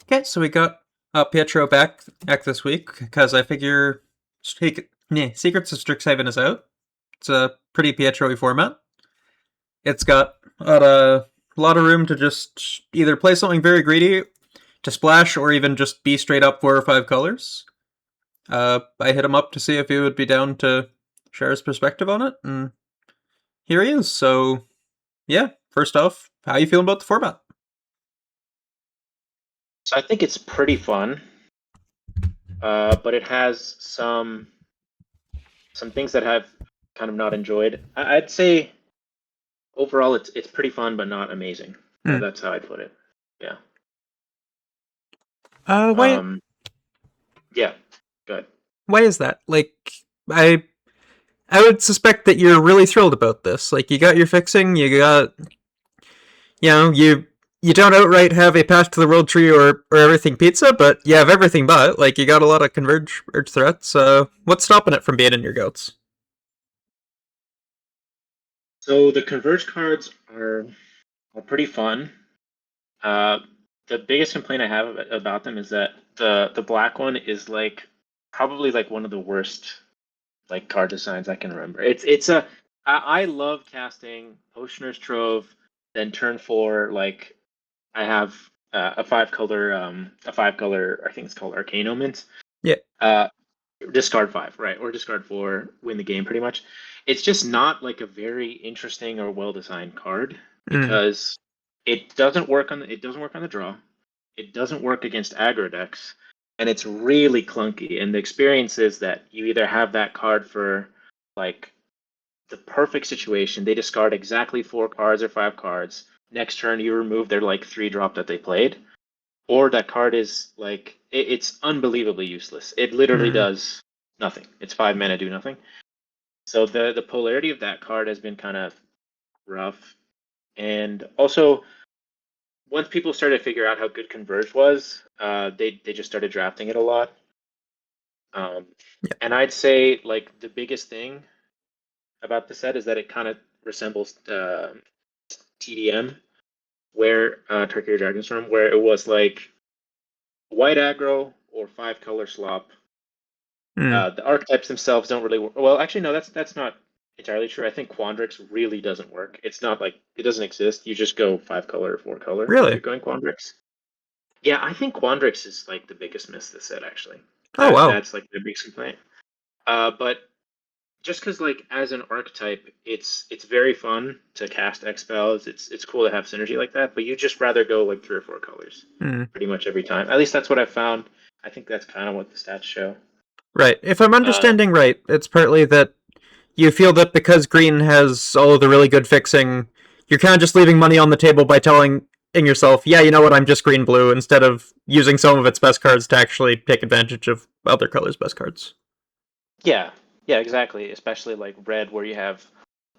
Okay, so we got Pietro back this week because I figure Secrets of Strixhaven is out. It's a pretty Pietro-y format. It's got a lot of room to just either play something very greedy to splash or even just be straight up 4 or 5 colors. I hit him up to see if he would be down to share his perspective on it, and here he is. So, yeah, first off, how you feeling about the format? So I think it's pretty fun, but it has some things that I've kind of not enjoyed. I'd say overall it's pretty fun, but not amazing. That's how I'd put it. Yeah. Why? Yeah. Good. Why is that? Like, I would suspect that you're really thrilled about this. Like, you got your fixing, you got, you don't outright have a path to the world tree or everything pizza, but you have everything but. Like, you got a lot of converge threats. What's stopping it from being in your goats? So the converge cards are pretty fun. The biggest complaint I have about them is that the black one is probably one of the worst card designs I can remember. I love casting Oceaner's Trove, then turn 4 I have a 5-color I think it's called Arcane Omens. Yeah. Discard 5, right, or discard 4, win the game pretty much. It's just not a very interesting or well designed card because it doesn't work on the draw. It doesn't work against aggro decks, and it's really clunky. And the experience is that you either have that card for the perfect situation. They discard exactly 4 cards or 5 cards. Next turn, you remove their 3-drop that they played, or that card is it's unbelievably useless. It literally does nothing. It's 5 mana, do nothing. So the polarity of that card has been kind of rough. And also, once people started to figure out how good Converge was, they just started drafting it a lot. And I'd say the biggest thing about the set is that it kind of resembles TDM, where Tarkir Dragonstorm, where it was white aggro or 5-color slop. The archetypes themselves don't really work. Well, actually, no, that's not entirely true. I think Quandrix really doesn't work. It's not it doesn't exist. You just go 5-color or 4-color. Really? If you're going Quandrix. Yeah, I think Quandrix is the biggest miss this set, actually. Wow. That's the biggest complaint. But just because as an archetype, it's very fun to cast X spells. It's cool to have synergy like that, but you just rather go 3 or 4 colors pretty much every time. At least that's what I've found. I think that's kind of what the stats show. Right. If I'm understanding right, it's partly that you feel that because green has all of the really good fixing, you're kind of just leaving money on the table by telling yourself, yeah, you know what, I'm just green-blue, instead of using some of its best cards to actually take advantage of other colors' best cards. Yeah, exactly. Especially red, where you have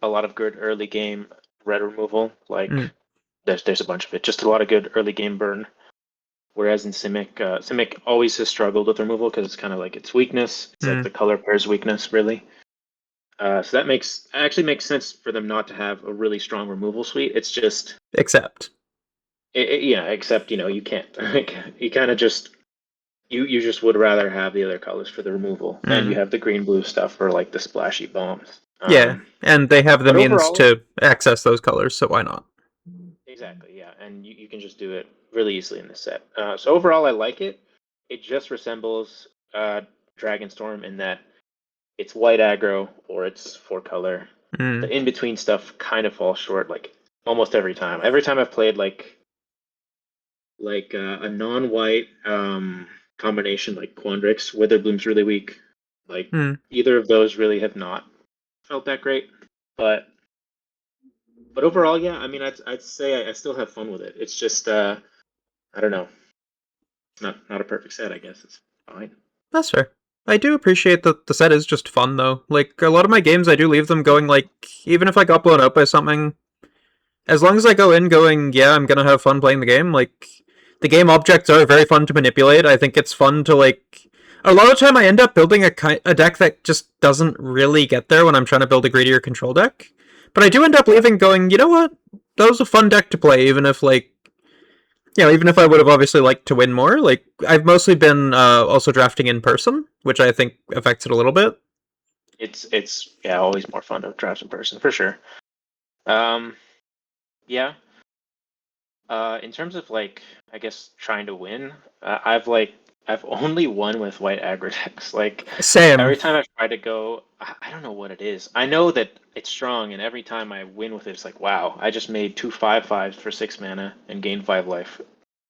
a lot of good early game red removal. There's a bunch of it. Just a lot of good early game burn. Whereas in Simic, Simic always has struggled with removal because it's kind of its weakness. It's the color pair's weakness, really. So that actually makes sense for them not to have a really strong removal suite. It's just except you can't. You kind of just you just would rather have the other colors for the removal, and you have the green-blue stuff for the splashy bombs. And they have the means to access those colors, so why not? Exactly, yeah, and you can just do it really easily in this set. So overall, I like it. It just resembles Dragonstorm in that it's white aggro or it's 4-color. The in-between stuff kind of falls short almost every time. Every time I've played a non-white combination Quandrix, Witherbloom's really weak. Either of those really have not felt that great. But overall, yeah, I mean, I'd say I still have fun with it. It's just I don't know. It's not a perfect set, I guess. It's fine. That's fair. I do appreciate that the set is just fun, though. A lot of my games, I do leave them going, even if I got blown out by something, as long as I go in going, yeah, I'm gonna have fun playing the game, the game objects are very fun to manipulate. I think it's fun to, a lot of the time I end up building a deck that just doesn't really get there when I'm trying to build a greedier control deck. But I do end up leaving going, you know what? That was a fun deck to play, even if even if I would have obviously liked to win more, like I've mostly been also drafting in person, which I think affects it a little bit. It's always more fun to draft in person for sure. Yeah. In terms of like, I guess trying to win, I've only won with white aggro decks. Like Same. every time I've tried to go, I don't know what it is. I know that it's strong, and every time I win with it, it's like, wow, I just made 2/5/5s for 6 mana and gained 5 life.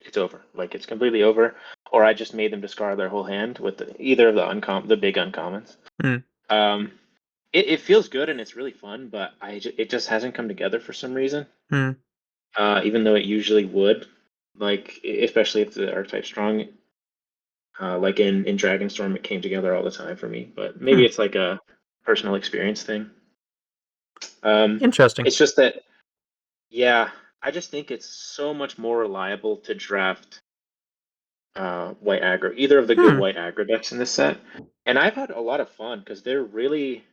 It's over. Like it's completely over. Or I just made them discard their whole hand with either of the big uncommons. Mm. Um, it feels good and it's really fun, but it just hasn't come together for some reason. Mm. Even though it usually would, like especially if the archetype's strong. Like in Dragonstorm, it came together all the time for me. But maybe it's like a personal experience thing. Interesting. It's just that, yeah, I just think it's so much more reliable to draft white aggro, either of the good white aggro decks in this set. And I've had a lot of fun because they're really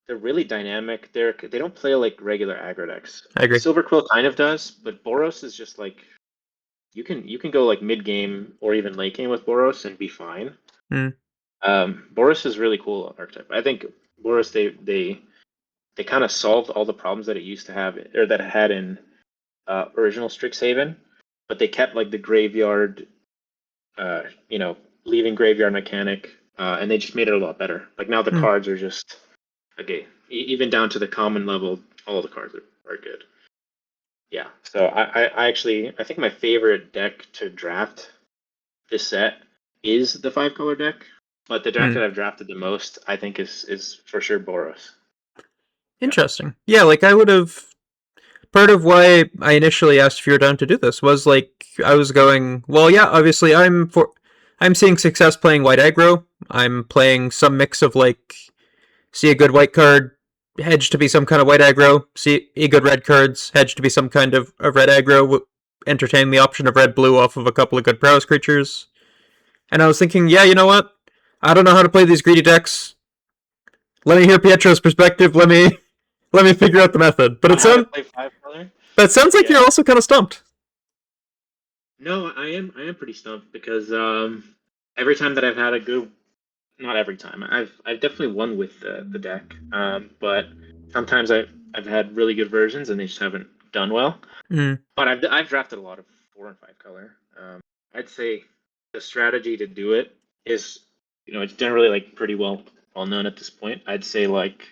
dynamic. They don't play like regular aggro decks. I agree. Silver Quill kind of does, but Boros is just like you can go like mid game or even late game with Boros and be fine. Mm. Boros is really cool archetype. I think Boros they kind of solved all the problems that it used to have or that it had in original Strixhaven, but they kept like the graveyard, leaving graveyard mechanic, and they just made it a lot better. Like now the cards are just okay, even down to the common level, all the cards are good. Yeah, so I actually I think my favorite deck to draft this set is the 5-color deck, but the deck that I've drafted the most, I think, is for sure Boros. Interesting. Yeah, like I would have. Part of why I initially asked if you were down to do this was like I was going, well, yeah, obviously I'm seeing success playing white aggro. I'm playing some mix of like see a good white card, hedge to be some kind of white aggro, see a good red cards, hedge to be some kind of red aggro, entertain the option of red blue off of a couple of good prowess creatures. And I was thinking, yeah, you know what? I don't know how to play these greedy decks. Let me hear Pietro's perspective. Let me figure out the method. But How to play 5-color? But it sounds like you're also kind of stumped. No, I am pretty stumped because every time that I've had a good, not every time, I've definitely won with the deck, but sometimes I've had really good versions and they just haven't done well. But I've drafted a lot of 4 and 5-color. I'd say the strategy to do it is, it's generally like pretty well known at this point. I'd say like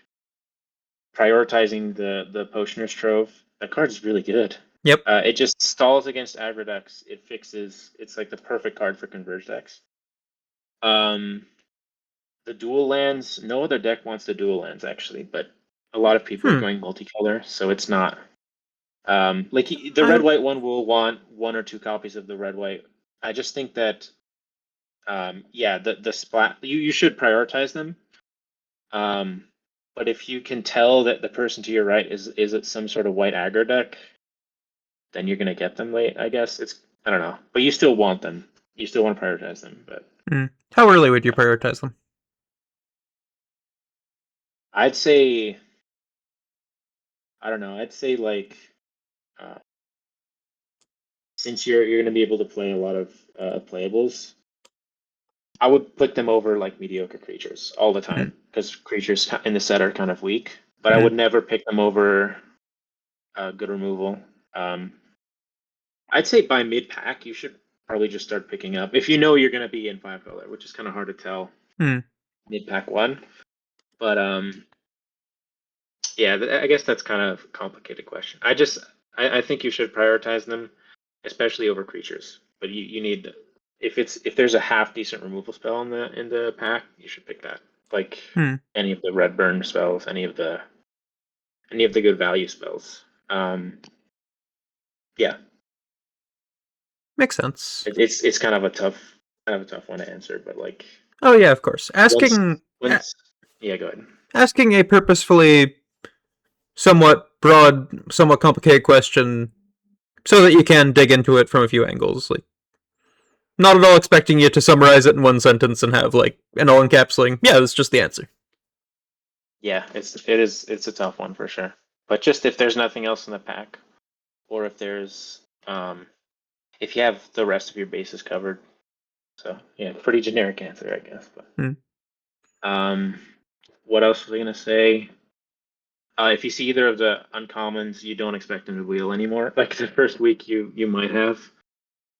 prioritizing the Potioner's Trove. That card's really good. Yep. It just stalls against aggro decks. It fixes. It's like the perfect card for converge decks. The dual lands. No other deck wants the dual lands actually, but a lot of people are going multicolor, so it's not. Like the red white one will want 1 or 2 copies of the red white. I just think that, the splat. You should prioritize them. But if you can tell that the person to your right is it some sort of white aggro deck, then you're gonna get them late. I guess I don't know, but you still want them. You still want to prioritize them. But how early would you prioritize them? I'd say, I don't know. I'd say like, since you're gonna be able to play a lot of playables, I would put them over like mediocre creatures all the time because creatures in the set are kind of weak. But I would never pick them over good removal. I'd say by mid pack you should probably just start picking up if you know you're gonna be in 5-color, which is kind of hard to tell. Mid pack 1, but I guess that's kind of a complicated question. I think you should prioritize them, especially over creatures. But you need, if there's a half decent removal spell in the pack, you should pick that. Like any of the red burn spells, any of the good value spells. Yeah, makes sense. It's kind of a tough one to answer, but like. Oh yeah, of course. Go ahead. Asking a purposefully somewhat broad, somewhat complicated question so that you can dig into it from a few angles. Like, not at all expecting you to summarize it in one sentence and have like an all-encapsulating. Yeah, that's just the answer. Yeah, it's a tough one for sure. But just if there's nothing else in the pack, or if there's if you have the rest of your bases covered. So yeah, pretty generic answer, I guess. But what else was I gonna say? If you see either of the uncommons, you don't expect them to wheel anymore. Like the first week, you might have.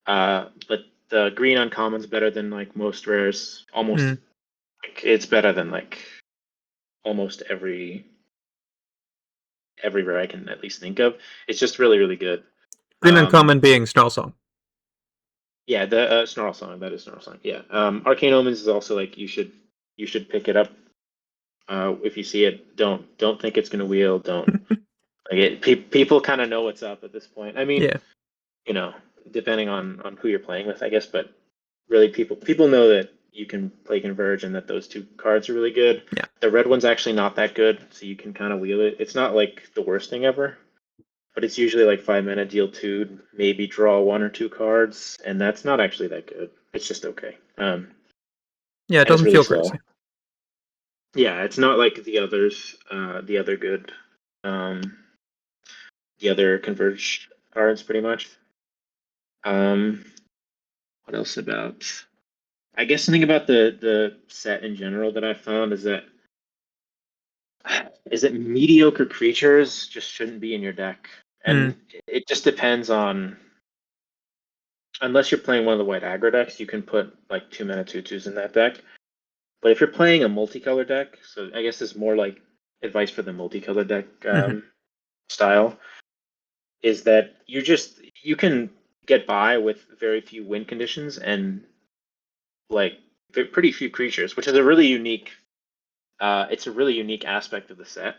But the green uncommon's better than like most rares. Almost, like, it's better than like almost every rare I can at least think of. It's just really, really good. Green uncommon being Snarl Song. Yeah, the Snarl Song. That is Snarl Song. Yeah. Arcane Omens is also like you should pick it up. If you see it, don't think it's gonna wheel. Don't like it. People kind of know what's up at this point. I mean, Yeah. you know, depending on who you're playing with, I guess. But really, people know that you can play Converge and that those two cards are really good. Yeah. The red one's actually not that good, so you can kind of wheel it. It's not like the worst thing ever, but it's usually like 5 mana, deal 2, maybe draw 1 or 2 cards, and that's not actually that good. It's just okay. Yeah, it doesn't really feel slow. crazy. Yeah, it's not like the others, the other good, the other Converge cards, pretty much. What else about? I guess something about the set in general that I found is that mediocre creatures just shouldn't be in your deck, and it just depends on. Unless you're playing one of the white aggro decks, you can put like 2 mana 2/2s in that deck. But if you're playing a multicolor deck, so I guess it's more like advice for the multicolor deck style, is that you can get by with very few win conditions and like pretty few creatures, which is a really unique. It's a really unique aspect of the set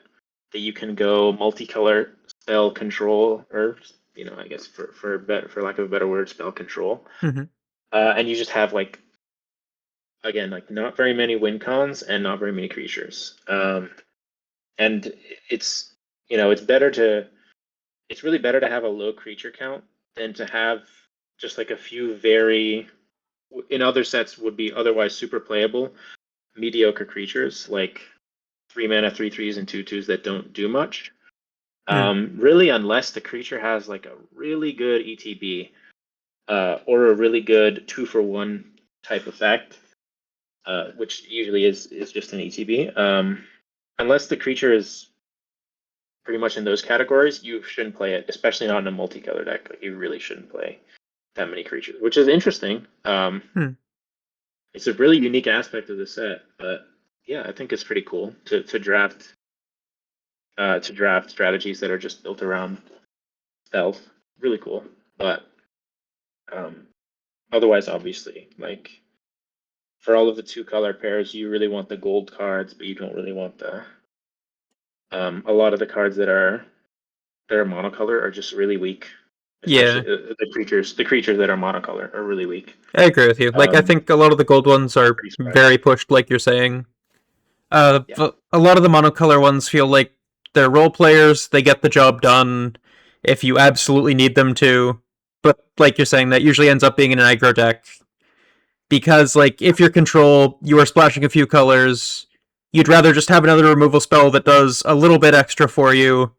that you can go multicolor spell control, or I guess for lack of a better word, spell control, and you just have like, again, like not very many win cons and not very many creatures, and it's it's really better to have a low creature count than to have just like a few very, in other sets would be otherwise super playable, mediocre creatures like 3 mana 3/3s and 2/2s that don't do much. Really, unless the creature has like a really good ETB or a really good 2-for-1 type effect, which usually is just an ETB. Unless the creature is pretty much in those categories, you shouldn't play it, especially not in a multicolor deck. Like, you really shouldn't play that many creatures, which is interesting. It's a really unique aspect of the set, but yeah, I think it's pretty cool to draft strategies that are just built around spells. Really cool, but otherwise, obviously, like for all of the 2-color pairs, you really want the gold cards, but you don't really want the a lot of the cards that are monocolor are just really weak. Especially the creatures that are monocolor are really weak. I agree with you. Like, I think a lot of the gold ones are very pushed, like you're saying. A lot of the monocolor ones feel like they're role players. They get the job done if you absolutely need them to. But like you're saying, that usually ends up being in an aggro deck. Because, like, if you're control, you are splashing a few colors, you'd rather just have another removal spell that does a little bit extra for you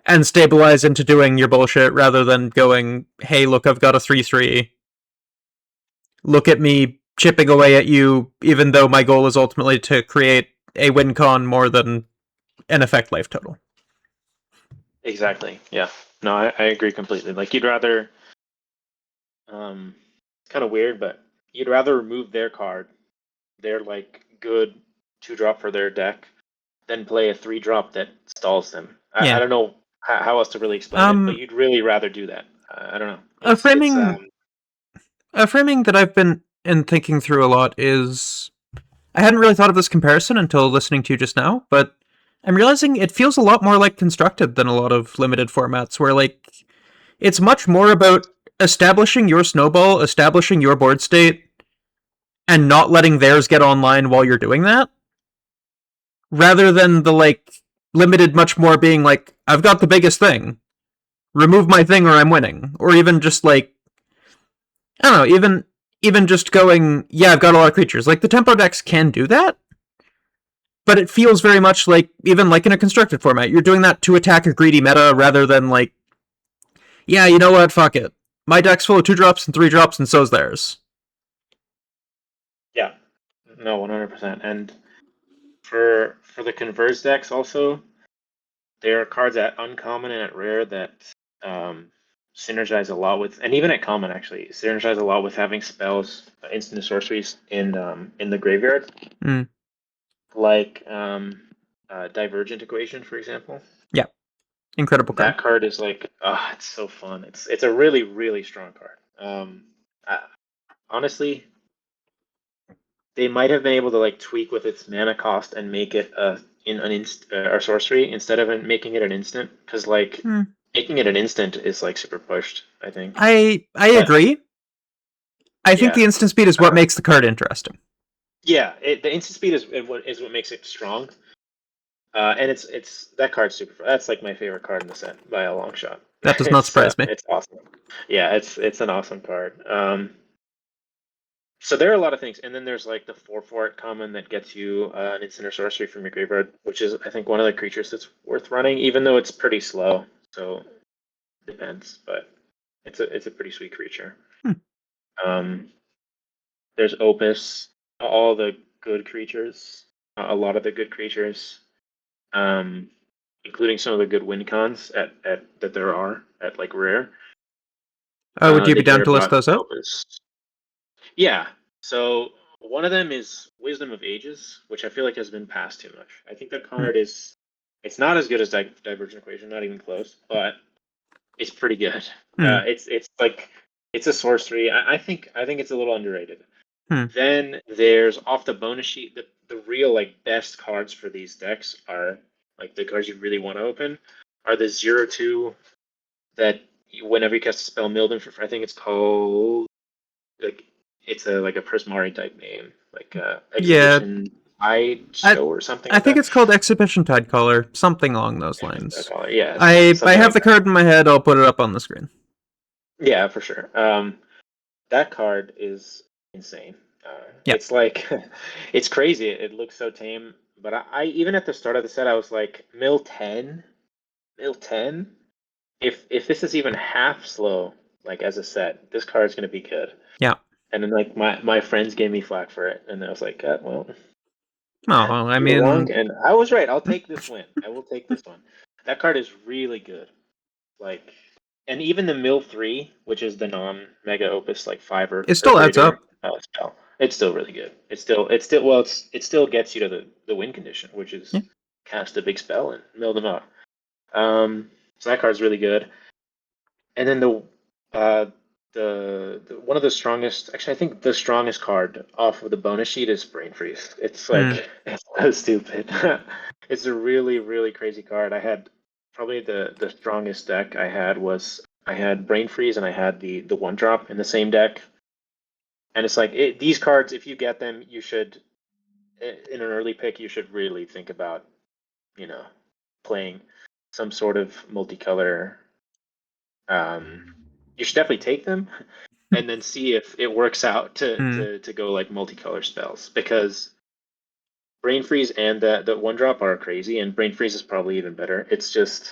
and stabilize into doing your bullshit rather than going, hey, look, I've got a 3/3. Look at me chipping away at you, even though my goal is ultimately to create a win con more than an effect life total. Exactly. Yeah. No, I agree completely. Like, you'd rather, it's kind of weird, but you'd rather remove their card, their like good 2-drop for their deck, than play a 3-drop that stalls them. I don't know how else to really explain it, but you'd really rather do that. I don't know. A framing that I've been thinking through a lot is, I hadn't really thought of this comparison until listening to you just now, but I'm realizing it feels a lot more like Constructed than a lot of limited formats, where like it's much more about establishing your snowball, establishing your board state, and not letting theirs get online while you're doing that, rather than the like limited much more being like, I've got the biggest thing, remove my thing or I'm winning, or even just like, I don't know, even just going, yeah, I've got a lot of creatures. Like, the tempo decks can do that, but it feels very much like, even like in a constructed format, you're doing that to attack a greedy meta rather than like, yeah, you know what, fuck it. my deck's full of 2-drops and 3-drops, and so's theirs. Yeah, no, 100%. And for the converse decks also, there are cards at uncommon and at rare that synergize a lot with, and even at common actually synergize a lot with having spells, instant sorceries in the graveyard, like Divergent Equation, for example. Yeah, incredible card. That card is like, oh, it's so fun. It's a really, really strong card. Honestly, they might have been able to like tweak with its mana cost and make it in an or sorcery instead of making it an instant, because like making it an instant is like super pushed, I think. I agree. I think the instant speed is what makes the card interesting. Yeah, the instant speed is what makes it strong. And it's that card's super. That's like my favorite card in the set by a long shot. That does not surprise me. It's awesome. Yeah, it's an awesome card. So there are a lot of things, and then there's like the 4/4 common that gets you an instant or sorcery from your graveyard, which is I think one of the creatures that's worth running, even though it's pretty slow. So depends, but it's a pretty sweet creature. There's Opus, all the good creatures, a lot of the good creatures, including some of the good win cons at that there are at like rare. Oh, would you be down to list those out? Opus. Yeah. So one of them is Wisdom of Ages, which I feel like has been passed too much. I think that card is, it's not as good as Divergent Equation, not even close, but it's pretty good. It's like, it's a sorcery. I think it's a little underrated. Then there's off the bonus sheet, the real like best cards for these decks are like the cards you really want to open are the 0/2 that whenever you cast a spell, mill them for, I think it's called like, it's a like a Prismari type name, like Exhibition Tide or something. I think it's called Exhibition Tide Caller, something along those lines. Yeah, I have the card in my head. I'll put it up on the screen. Yeah, for sure. That card is insane. It's like it's crazy. It looks so tame, but I even at the start of the set, I was like, mill 10. If this is even half slow, like as a set, this card's gonna be good. Yeah. And then like my friends gave me flack for it, and I was like, well, I mean, wrong, and I was right. I'll take this win. I will take this one. That card is really good. Like, and even the mill 3, which is the non-mega opus like 5 or it still adds up. Spell. It's still really good. It still gets you to the win condition, which is cast a big spell and mill them up. So that card's really good. And then the one of the strongest, actually, I think the strongest card off of the bonus sheet is Brain Freeze. It's like it's so stupid. It's a really, really crazy card. I had probably the strongest deck I had Brain Freeze and I had the 1-drop in the same deck. And it's like these cards, if you get them, you should, in an early pick, you should really think about, playing some sort of multicolor. You should definitely take them and then see if it works out to go like multicolor spells, because Brain Freeze and the 1-drop are crazy, and Brain Freeze is probably even better. It's just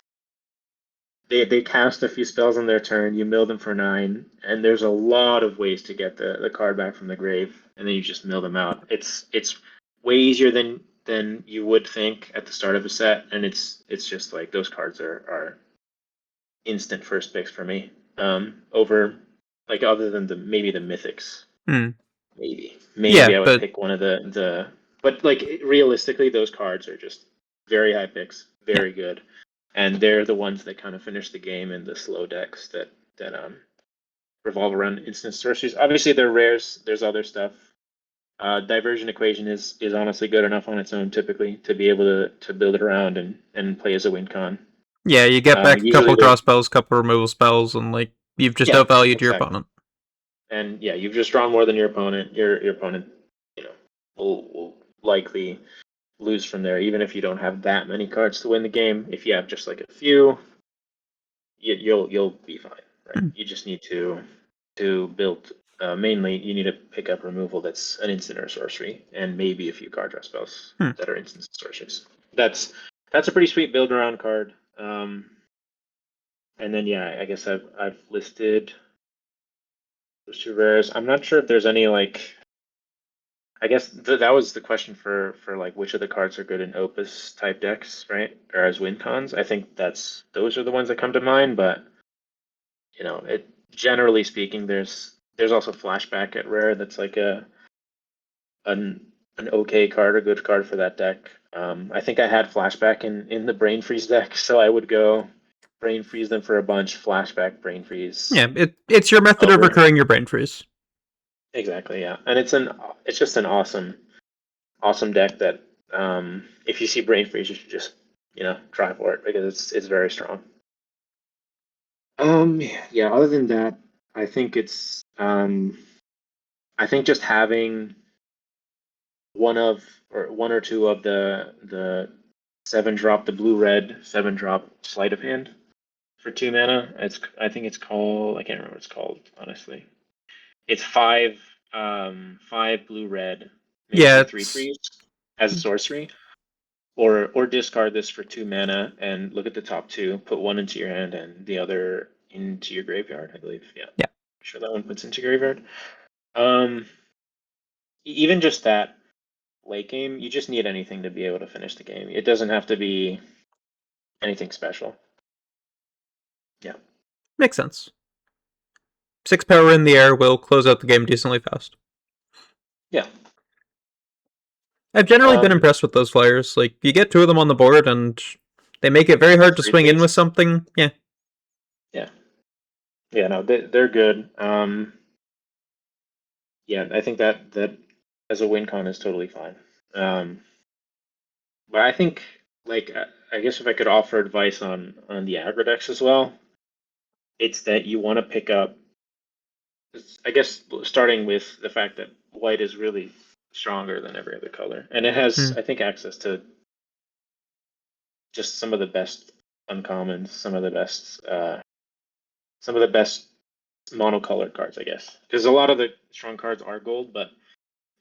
they cast a few spells on their turn, you mill them for 9, and there's a lot of ways to get the card back from the grave, and then you just mill them out. It's way easier than you would think at the start of a set, and it's just like those cards are instant first picks for me. Over like other than maybe the mythics. Maybe I would pick one of the but like realistically, those cards are just very high picks, very good. And they're the ones that kind of finish the game in the slow decks that revolve around instant sorceries. Obviously, they're rares. There's other stuff. Divergent Equation is honestly good enough on its own, typically, to be able to build it around and play as a win con. Yeah, you get back a couple draw spells, couple removal spells, and like you've just outvalued your opponent. And yeah, you've just drawn more than your opponent. Your opponent, will likely lose from there, even if you don't have that many cards to win the game. If you have just like a few, you'll be fine, right? You just need to build. Mainly, you need to pick up removal that's an instant or sorcery, and maybe a few card draw spells that are instant sorceries. That's a pretty sweet build around card. And then I guess I've listed Those two rares. I'm not sure if there's any like. I guess that was the question for like which of the cards are good in Opus type decks, right? Or as win cons. I think those are the ones that come to mind. But it generally speaking, there's also flashback at rare. That's like an okay card, a good card for that deck. I think I had flashback in the brain freeze deck, so I would go brain freeze them for a bunch, flashback, brain freeze. Yeah, it's your method of Over. recurring your brain freeze. Exactly, yeah, and it's just an awesome deck that if you see brain freeze, you should just try for it because it's very strong. Yeah. Other than that, I think I think just having one or two of the 7-drop, the blue red 7-drop sleight of hand for 2 mana. I think it's called, I can't remember what it's called, honestly. It's 5 blue red, make Yeah, 2/3/3s as a sorcery. Or discard this for 2 mana and look at the top two, put one into your hand and the other into your graveyard, I believe. Yeah. Yeah. Sure that one puts into graveyard. Even just that late game, you just need anything to be able to finish the game. It doesn't have to be anything special. Yeah. Makes sense. 6 power in the air will close out the game decently fast. Yeah. I've generally been impressed with those flyers. Like, you get 2 of them on the board, and they make it very hard to swing in with something. Yeah. Yeah. Yeah, no, they're good. Yeah, I think that as a win con is totally fine. But I think, like, I guess if I could offer advice on the aggro decks as well, it's that you want to pick up. I guess starting with the fact that white is really stronger than every other color, and it has, I think, access to just some of the best uncommons, some of the best monocolored cards, I guess. Because a lot of the strong cards are gold, but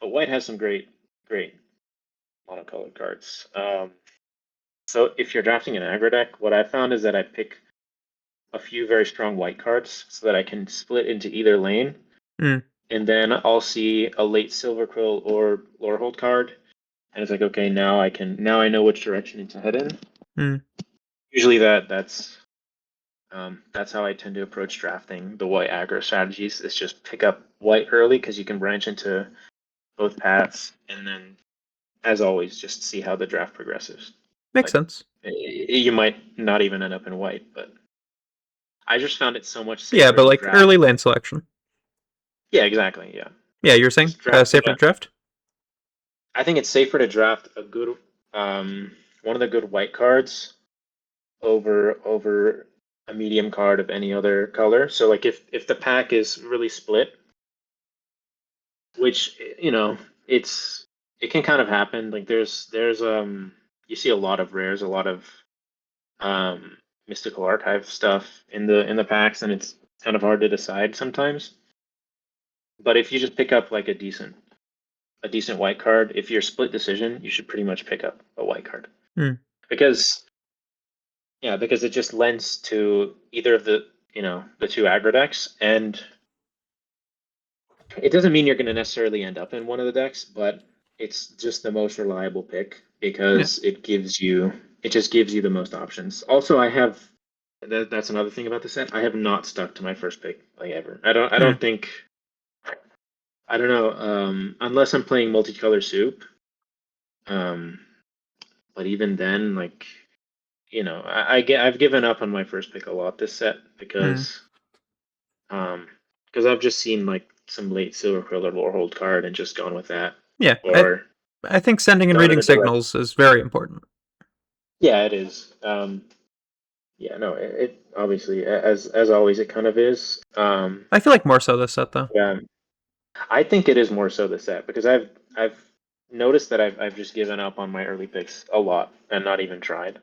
white has some great monocolored cards. So if you're drafting an aggro deck, what I found is that I pick a few very strong white cards so that I can split into either lane. And then I'll see a late Silver Quill or Lorehold card, and it's like, okay, now I know which direction to head in. Usually that's how I tend to approach drafting the white aggro strategies. Is just pick up white early because you can branch into both paths, and then, as always, just see how the draft progresses. Makes sense. You might not even end up in white, but I just found it so much safer. Yeah, but like draft. early lane selection. Yeah, exactly. Yeah. Yeah, you're saying safer to draft? I think it's safer to draft a good one of the good white cards over a medium card of any other color. So like if the pack is really split, which it can kind of happen. Like there's you see a lot of rares, a lot of mystical archive stuff in the packs, and it's kind of hard to decide sometimes. But if you just pick up like a decent white card, if you're split decision, you should pretty much pick up a white card. Because it just lends to either of the the 2 aggro decks, and it doesn't mean you're going to necessarily end up in one of the decks, but it's just the most reliable pick because it just gives you the most options. Also, that's another thing about the set. I have not stuck to my first pick like ever. I don't think. I don't know. Unless I'm playing multicolor soup. But even then, like, I've given up on my first pick a lot this set because I've just seen like some late Silver Quill or Lorehold card and just gone with that. Yeah, or I think sending and reading signals is very important. Yeah, it is. Yeah, no, it obviously, as always, it kind of is. I feel like more so this set though. Yeah, I think it is more so this set because I've noticed that I've just given up on my early picks a lot and not even tried.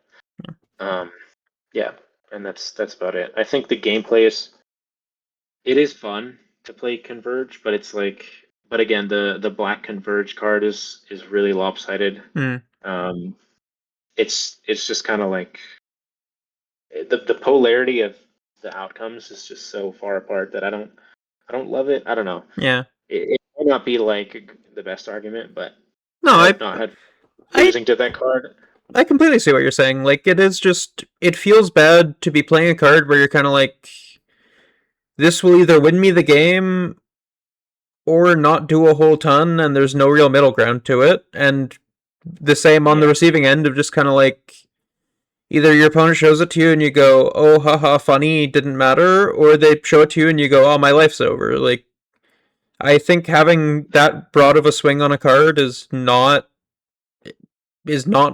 Yeah, and that's about it. I think the gameplay is fun to play Converge, but it's like, but again, the black Converge card is really lopsided. It's just kind of like the polarity of the outcomes is just so far apart that I don't I don't love it. I don't know. Yeah. It might not be like the best argument, but No, I I have not had I losing to that card. I completely see what you're saying. Like, it is just, it feels bad to be playing a card where you're kind of like, this will either win me the game or not do a whole ton, and there's no real middle ground to it. And the same on the Yeah, receiving end of just kind of like, either your opponent shows it to you and you go, oh, haha, funny, didn't matter, or they show it to you and you go, oh, my life's over. Like, I think having that broad of a swing on a card is not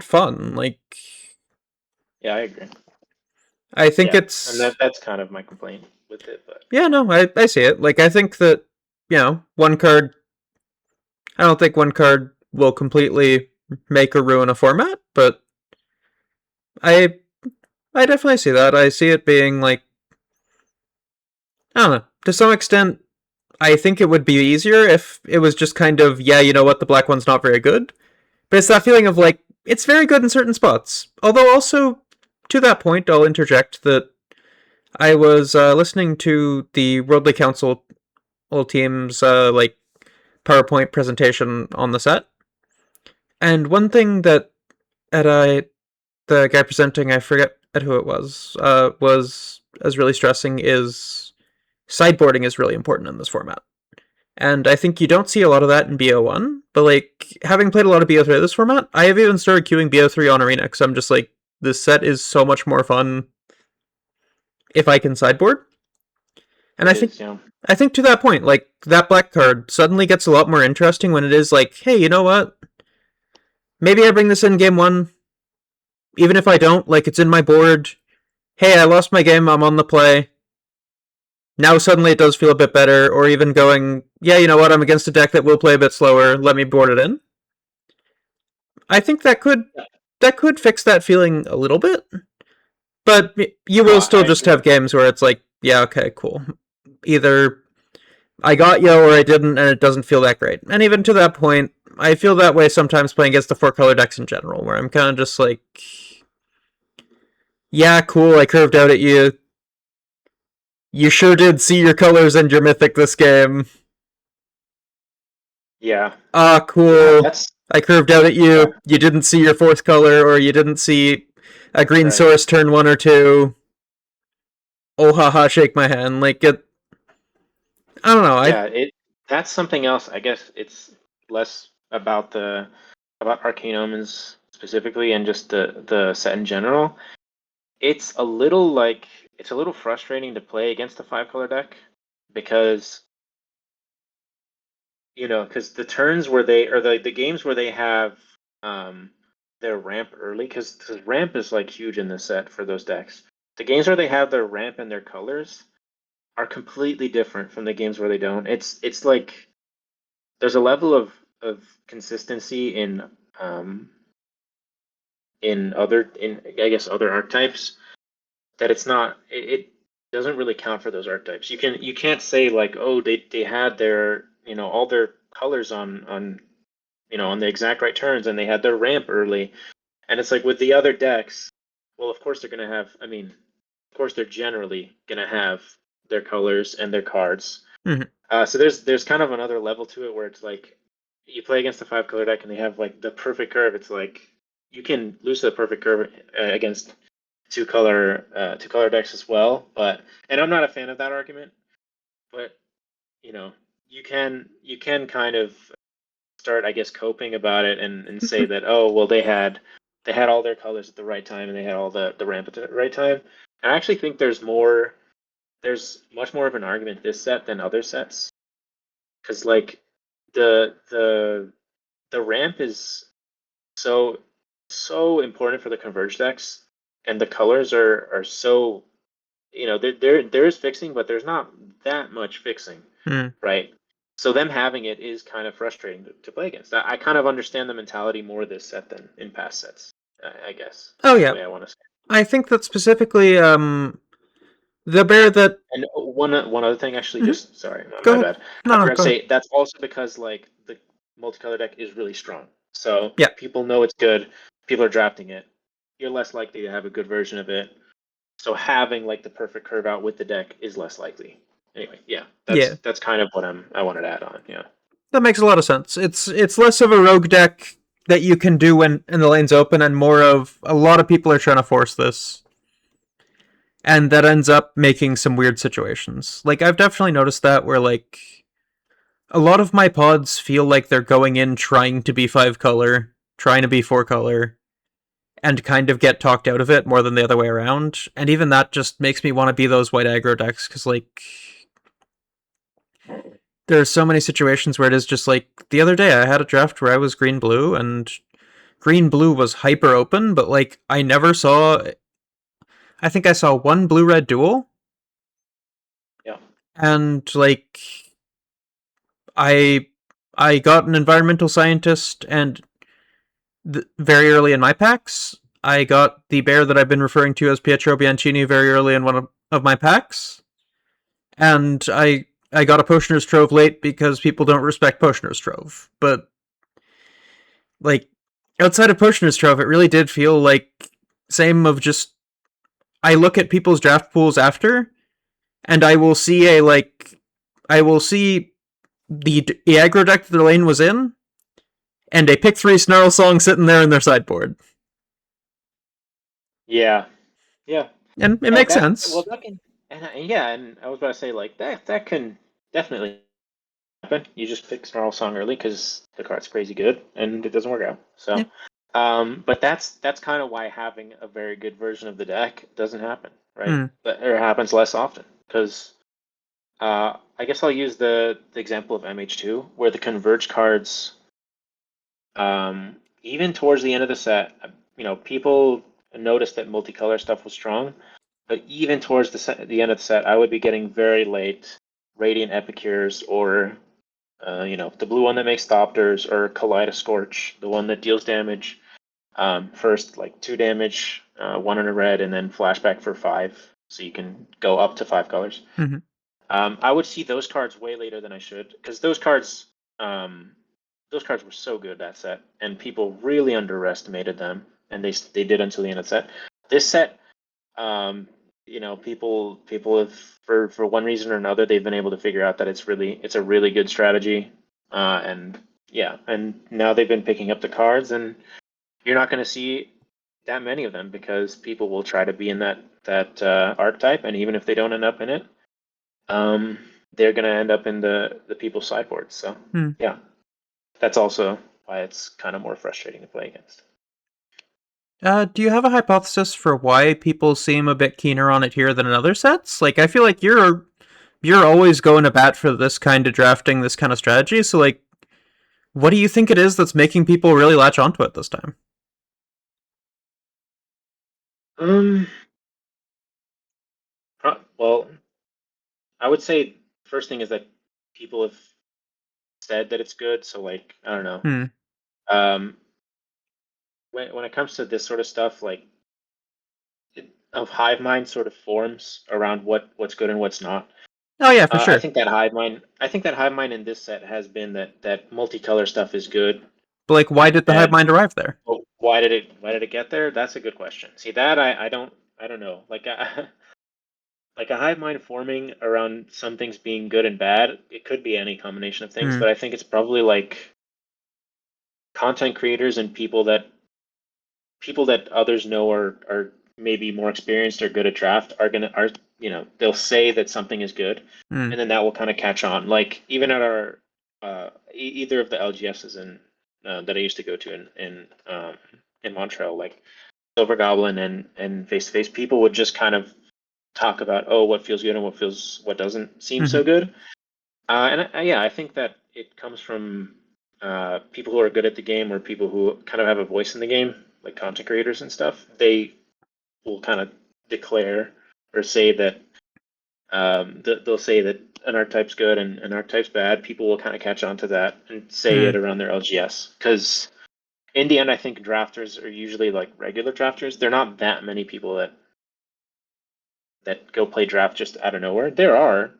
fun. Like, yeah, I agree. I think Yeah, and it's that's kind of my complaint with it. But yeah, no, I see it. Like, I think that, one card, I don't think one card will completely make or ruin a format, but I I definitely see that. I see it being like, I don't know, to some extent, I think it would be easier if it was just kind of, yeah, you know what, the black one's not very good. But it's that feeling of like, it's very good in certain spots. Although also, to that point, I'll interject that I was listening to the Worldly Council team's like PowerPoint presentation on the set, and one thing that at the guy presenting, I forget at who it was as really stressing is sideboarding is really important in this format. And I think you don't see a lot of that in BO1, but like having played a lot of BO3 this format, I have even started queuing BO3 on Arena because I'm just like, this set is so much more fun if I can sideboard. And it is, I think to that point, like that black card suddenly gets a lot more interesting when it is like, hey, you know what? Maybe I bring this in game one, even if I don't. Like it's in my board. Hey, I lost my game. I'm on the play. Now suddenly it does feel a bit better. Or even going, yeah, you know what? I'm against a deck that will play a bit slower. Let me board it in. I think that could fix that feeling a little bit. But you no, will still I just agree. have games where it's like, yeah, okay, cool. Either I got you or I didn't, and it doesn't feel that great. And even to that point, I feel that way sometimes playing against the four color decks in general, where I'm kind of just like, yeah, cool, I curved out at you. You sure did see your colors and your mythic this game. Yeah, Ah, yeah, cool. that's I curved out at yeah, you. You didn't see your fourth color, or you didn't see a green right. source turn one or two. Oh, haha, shake my hand. Like, I don't know. Yeah, that's something else. I guess it's less about about Arcane Omens specifically and just the set in general. It's a little like it's a little frustrating to play against a five color deck because because the turns where they or the games where they have um their ramp early because ramp is like huge in this set for those decks. The games where they have their ramp and their colors are completely different from the games where they don't. It's like there's a level of consistency um in I guess other archetypes that it doesn't really count for those archetypes. You can't say like, oh, they had their all their colors on on the exact right turns and they had their ramp early. And it's like with the other decks, well, of course they're gonna have, of course they're generally gonna have their colors and their cards. Mhm. So there's kind of another level to it where it's like you play against a five color deck and they have like the perfect curve. It's like you can lose the perfect curve against two color decks as well. But and I'm not a fan of that argument, but you know you can kind of start I guess coping about it and say that oh well they had all their colors at the right time and they had all the ramp at the right time. And I actually think there's much more of an argument this set than other sets because like the the the ramp is so so important for the converge decks and the colors are so there is fixing but there's not that much fixing, Mm. right? So them having it is kind of frustrating to play against. I kind of understand the mentality more this set than in past sets. I guess Oh is the yeah, way I want to say it. I think that specifically the bear that. And one other thing, actually, Mhm. just sorry, Go my ahead. bad. No, I no, forgot to go ahead. say that's also because like the multicolor deck is really strong. So Yeah. people know it's good. People are drafting it. You're less likely to have a good version of it. So having like the perfect curve out with the deck is less likely anyway, yeah, Yeah, that's kind of what I wanted to add on. Yeah. that makes a lot of sense. It's less of a rogue deck that you can do when the lane's open, and more of a lot of people are trying to force this, and that ends up making some weird situations. Like I've definitely noticed that where like a lot of my pods feel like they're going in trying to be 5 color, trying to be 4 color, and kind of get talked out of it more than the other way around. And even that just makes me want to be those white aggro decks because like there are so many situations where it is just like the other day I had a draft where I was green blue and green blue was hyper open, but like I never saw. I think I saw one blue red duel, Yeah. and like I I got an environmental scientist, and very early in my packs, I got the bear that I've been referring to as Pietro Bianchini very early in one of my packs, and I got a Potioner's Trove late because people don't respect Potioner's Trove. But like outside of Potioner's Trove, it really did feel like same of just I look at people's draft pools after, and I will see I will see the aggro deck that their lane was in, and a pick 3 Snarl Song sitting there in their sideboard. Yeah. Yeah. And it Yeah, makes sense. that can, and yeah, and I was about to say like that can definitely happen. You just pick Snarl Song early because the card's crazy good and it doesn't work out. So, Yeah. but that's kind of why having a very good version of the deck doesn't happen, right? Mm. Or happens less often because I guess I'll use the example of MH2 where the converge cards, even towards the end of the set, people noticed that multicolor stuff was strong. But even towards the end of the set, I would be getting very late Radiant Epicures or, the blue one that makes Thopters or Kaleidoscorch, the one that deals damage. First, like 2 damage, 1 in a red, and then flashback for 5. So you can go up to 5 colors. Mm-hmm. I would see those cards way later than I should because those cards were so good that set, and people really underestimated them, and they did until the end of the set. This set, people have for one reason or another they've been able to figure out that it's a really good strategy, and yeah, and now they've been picking up the cards, and you're not going to see that many of them because people will try to be in that archetype, and even if they don't end up in it, they're going to end up in the people's sideboards. So yeah, that's also why it's kind of more frustrating to play against. Do you have a hypothesis for why people seem a bit keener on it here than in other sets? Like, I feel like you're always going to bat for this kind of drafting, this kind of strategy. So, like, what do you think it is that's making people really latch onto it this time? Well, I would say first thing is that people have said that it's good. So like, I don't know. Hmm. Um, when it comes to this sort of stuff, like of hive mind sort of forms around what's good and what's not. Oh yeah, for I sure. think that hive mind in this set has been that multicolor stuff is good. But like, why did the hive And mind arrive there? well, why did it get there? That's a good question. See that I don't know. Like like a hive mind forming around some things being good and bad, it could be any combination of things, Hmm. but I think it's probably like content creators and people that others know are maybe more experienced or good at draft are they'll say that something is good, Hmm. and then that will kind of catch on. Like even at our either of the LGSs that I used to go to in Montreal, like Silver Goblin and Face to Face, people would just kind of talk about, oh, what feels good and what doesn't seem Mm-hmm. so good. Yeah, I think that it comes from people who are good at the game or people who kind of have a voice in the game, like content creators and stuff. They will kind of declare or say that they'll say that an archetype's good and an archetype's bad. People will kind of catch on to that and say Hmm. it around their LGS because in the end, I think drafters are usually like regular drafters. They're not that many people that go play draft just out of nowhere. There are,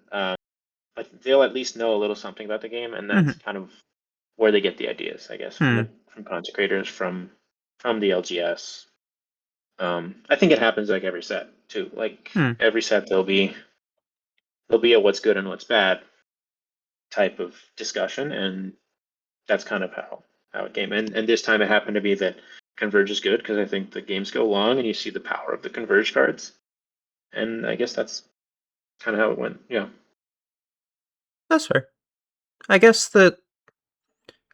but they'll at least know a little something about the game, and that's Mm-hmm. kind of where they get the ideas, I guess, Hmm. from content creators, from the LGS. I think it happens like every set too. Like Hmm. every set, there'll be there'll be a what's good and what's bad type of discussion, and that's kind of how it came. And this time it happened to be that converge is good because I think the games go long and you see the power of the converge cards, and I guess that's kind of how it went. Yeah, That's fair. I guess that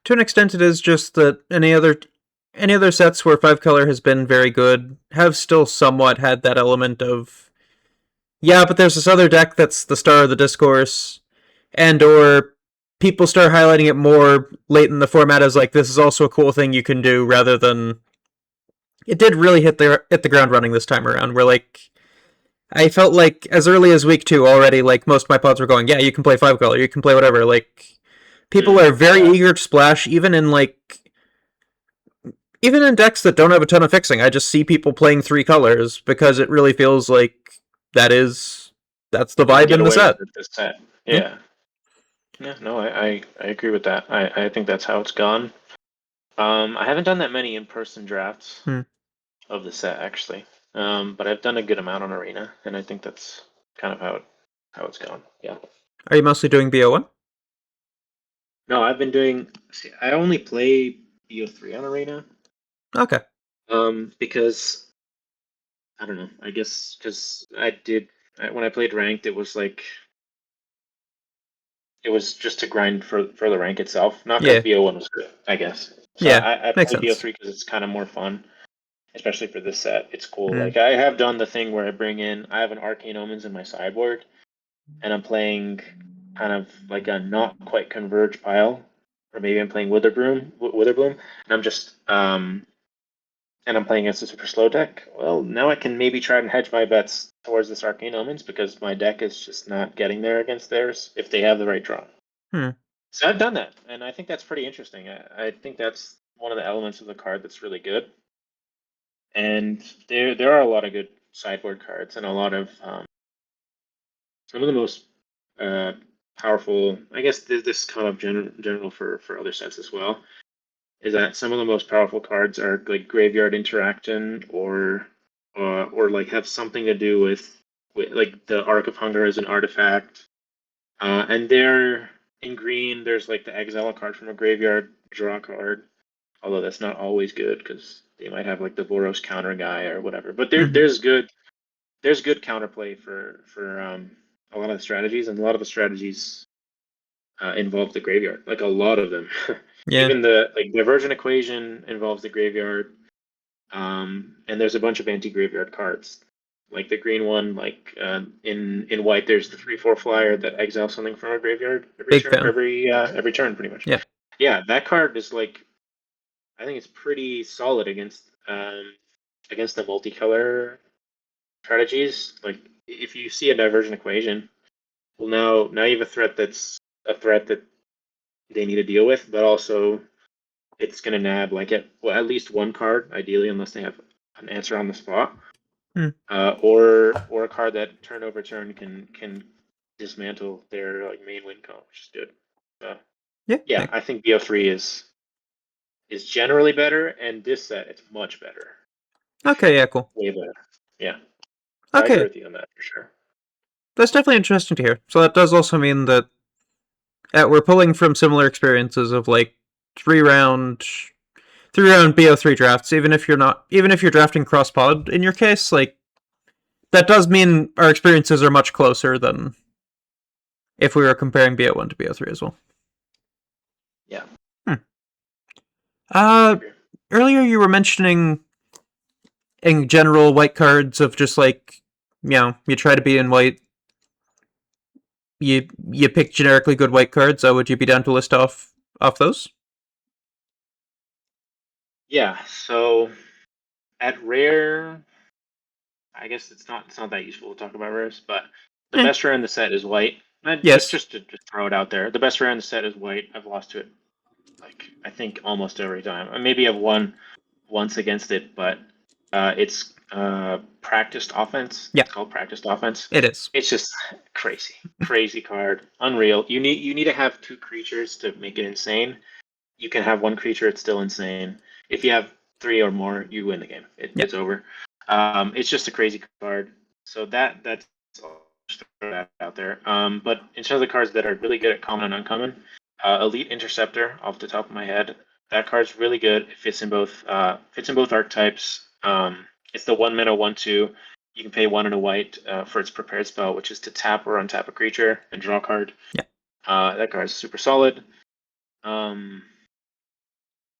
to an extent it is just that any other sets where 5-color has been very good have still somewhat had that element of, yeah, but there's this other deck that's the star of the discourse, and or people start highlighting it more late in the format as like, this is also a cool thing you can do, rather than it did really hit the ground running this time around. Where like I felt like as early as week 2 already, like most of my pods were going, yeah, you can play 5-color, you can play whatever. Like people are very eager to splash, even in decks that don't have a ton of fixing. I just see people playing 3 colors because it really feels like that's the vibe in the set. Yeah. Yeah, no, I agree with that. I think that's how it's gone. I haven't done that many in-person drafts of the set actually, but I've done a good amount on Arena, and I think that's kind of how it's gone. Yeah. Are you mostly doing BO1? No, I've been doing. See, I only play BO3 on Arena. Okay. Because I don't know. I guess because when I played ranked, it was like it was just to grind for the rank itself, not because BO1 was good. I guess. So I play BO3 because it's kind of more fun, especially for this set. It's cool. Like I have done the thing where I have an Arcane Omens in my sideboard, and I'm playing kind of like a not quite converge pile, or maybe I'm playing Witherbloom, and I'm playing against a super slow deck. Well, now I can maybe try and hedge my bets towards this Arcane Omens because my deck is just not getting there against theirs if they have the right draw. So I've done that, and I think that's pretty interesting. I think that's one of the elements of the card that's really good. And there are a lot of good sideboard cards, and a lot of some of the most powerful. I guess this kind of general for other sets as well. Is that some of the most powerful cards are like graveyard interaction or like have something to do with like the Arc of Hunger as an artifact. And there in green, there's like the exile a card from a graveyard, draw a card. Although that's not always good because they might have like the Boros counter guy or whatever. But there's good counterplay for a lot of the strategies, and a lot of the strategies involve the graveyard. Like a lot of them. Even the divergent equation involves the graveyard, and there's a bunch of anti-graveyard cards. Like the green one, like in white, there's the 3/4 flyer that exiles something from a graveyard every turn, pretty much. Yeah, that card is like, I think it's pretty solid against the multicolor strategies. Like if you see a divergent equation, well now you have a threat that they need to deal with, but also it's going to nab like at least one card, ideally, unless they have an answer on the spot, or a card that turn over turn can dismantle their like main win con, which is good. Yeah, I think BO3 is generally better, and this set it's much better. Okay, yeah, cool. Way better. Yeah. Okay. I agree with you on that for sure. That's definitely interesting to hear. So that does also mean that we're pulling from similar experiences of like 3-round BO3 drafts. Even if you're drafting cross pod in your case, like that does mean our experiences are much closer than if we were comparing BO1 to BO3 as well. Yeah. Earlier you were mentioning in general white cards of just like, you try to be in white. You pick generically good white cards. Would you be down to list off those? Yeah. So at rare, I guess it's not that useful to talk about rares, but the best rare in the set is white. Yes. Just to throw it out there, the best rare in the set is white. I've lost to it, like I think almost every time. Maybe I've won once against it, but it's practiced offense. Yeah. It's called practiced offense. It is. It's just crazy card, unreal. You need to have 2 creatures to make it insane. You can have 1 creature; it's still insane. If you have 3 or more, you win the game. It's over. It's just a crazy card. So that's Just throw that out there. But in terms of the cards that are really good at common and uncommon, Elite Interceptor off the top of my head. That card's really good. It fits in both archetypes. It's the 1 mana 1/2. You can pay 1 and a white for its prepared spell, which is to tap or untap a creature and draw a card. Yeah. That card is super solid. I'm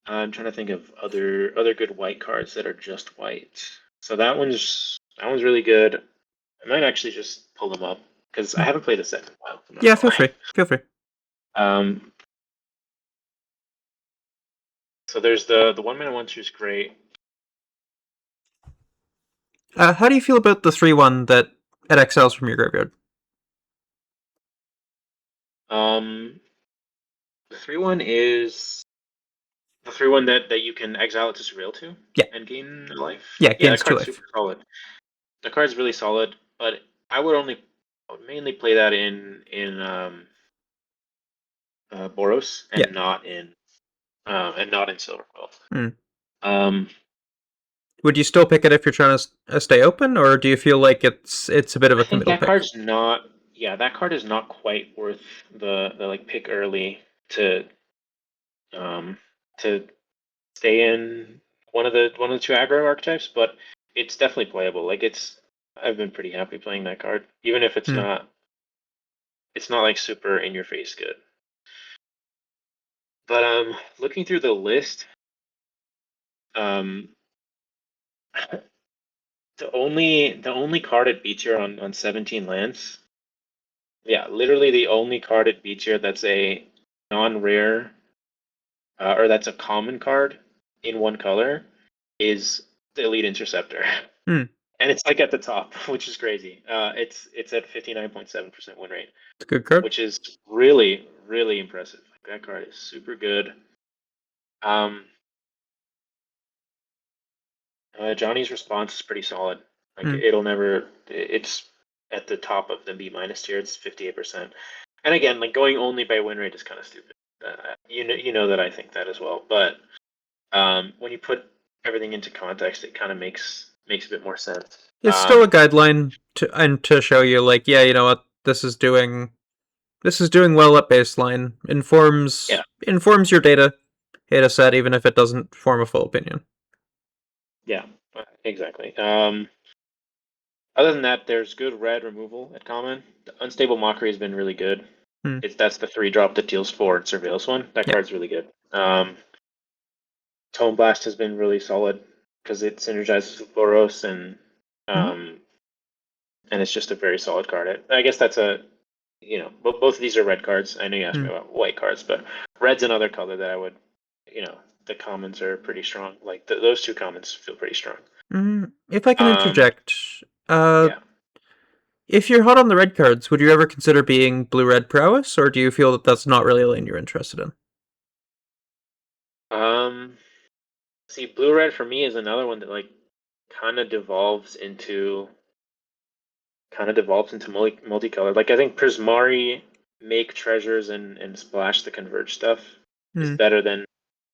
trying to think of other good white cards that are just white. So that one's really good. I might actually just pull them up because I haven't played the set in a while. Yeah, feel free. Feel free. So there's the 1 mana 1/2 is great. How do you feel about the 3/1 that it exiles from your graveyard? The 3/1 is the 3/1 that you can exile it to Surreal to, Yeah, and gain life. Yeah, gains that 2 card's life. super solid. The card's really solid, but I would mainly play that in Boros and Yeah. not in Silver Quill. Mm. Would you still pick it if you're trying to stay open, or do you feel like it's a bit of a I think committal that pick? card's not. Yeah, that card is not quite worth the like pick early to stay in one of the 2 aggro archetypes, but it's definitely playable. Like I've been pretty happy playing that card, even if it's not like super in your face good. But looking through the list, the only card it beats here on 17 lands. Yeah, literally the only card it beats here that's a non-rare or that's a common card in 1 color is the Elite Interceptor. And it's like at the top, which is crazy. It's at 59.7% win rate. It's a good card. Which is really, really impressive. That card is super good. Johnny's response is pretty solid. Like it's at the top of the B- tier. It's 58%. And again, like going only by win rate is kind of stupid. You know that I think that as well. But when you put everything into context, it kind of makes a bit more sense. It's still a guideline to show you, like, yeah, you know what, this is doing well at baseline. Informs your data set, even if it doesn't form a full opinion. Yeah, exactly. Other than that, there's good red removal at common. The Unstable Mockery has been really good. That's the 3-drop that deals 4 and Surveils 1. That card's really good. Tone Blast has been really solid because it synergizes with Boros and it's just a very solid card. I guess that's both of these are red cards. I know you asked me about white cards, but red's another color that I would, the commons are pretty strong. Like those 2 commons feel pretty strong. If I can interject, if you're hot on the red cards, would you ever consider being blue-red prowess, or do you feel that that's not really a lane you're interested in? See, blue-red for me is another one that like kind of devolves into multicolor. Like I think Prismari, Make Treasures, and Splash the Converge stuff is better than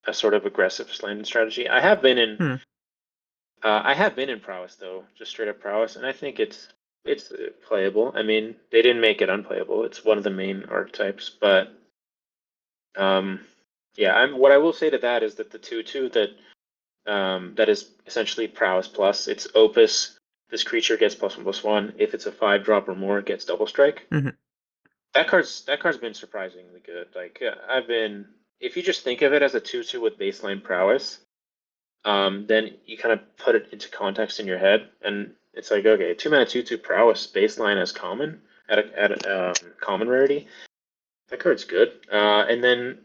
a sort of aggressive landing strategy. I have been in prowess though, just straight up prowess, and I think it's playable. I mean, they didn't make it unplayable. It's one of the main archetypes, but what I will say to that is that the 2/2 that is essentially prowess plus. It's Opus. This creature gets +1/+1. If it's a 5-drop or more, it gets double strike. That card's been surprisingly good. Like if you just think of it as a 2/2 with baseline prowess, then you kind of put it into context in your head, and it's like, okay, 2 mana 2/2 prowess baseline as common at a common rarity. That card's good. And then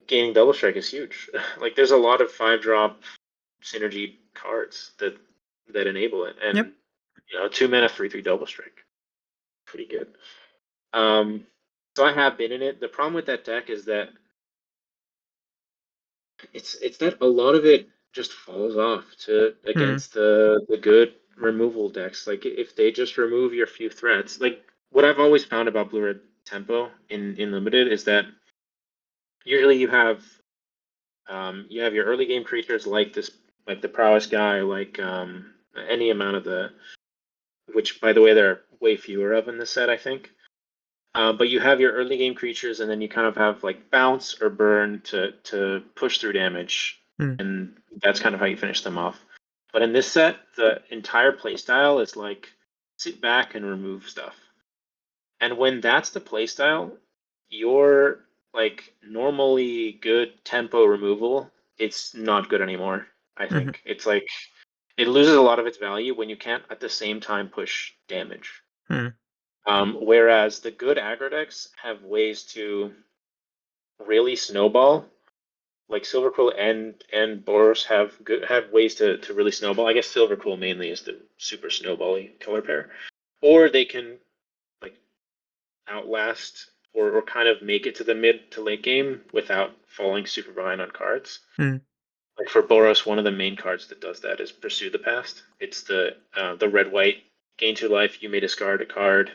gaining double strike is huge. Like there's a lot of 5-drop synergy cards that enable it, and 2 mana 3/3 double strike, pretty good. So I have been in it. The problem with that deck is that it's that a lot of it just falls off against the good removal decks. Like if they just remove your few threats, like what I've always found about blue red tempo in limited is that usually you have your early game creatures like the prowess guy, like any amount of the which, by the way, there are way fewer of in this set, I think. But you have your early game creatures, and then you kind of have like bounce or burn to push through damage, and that's kind of how you finish them off. But in this set, the entire playstyle is like sit back and remove stuff. And when that's the playstyle, your like normally good tempo removal, it's not good anymore. I think it's like it loses a lot of its value when you can't at the same time push damage. Whereas the good aggro decks have ways to really snowball. Like Silverquill and Boros have ways to really snowball. I guess Silverquill mainly is the super snowbally color pair, or they can like outlast or kind of make it to the mid to late game without falling super behind on cards. Like for Boros, one of the main cards that does that is Pursue the Past. It's the red white gain 2 life. You may discard a card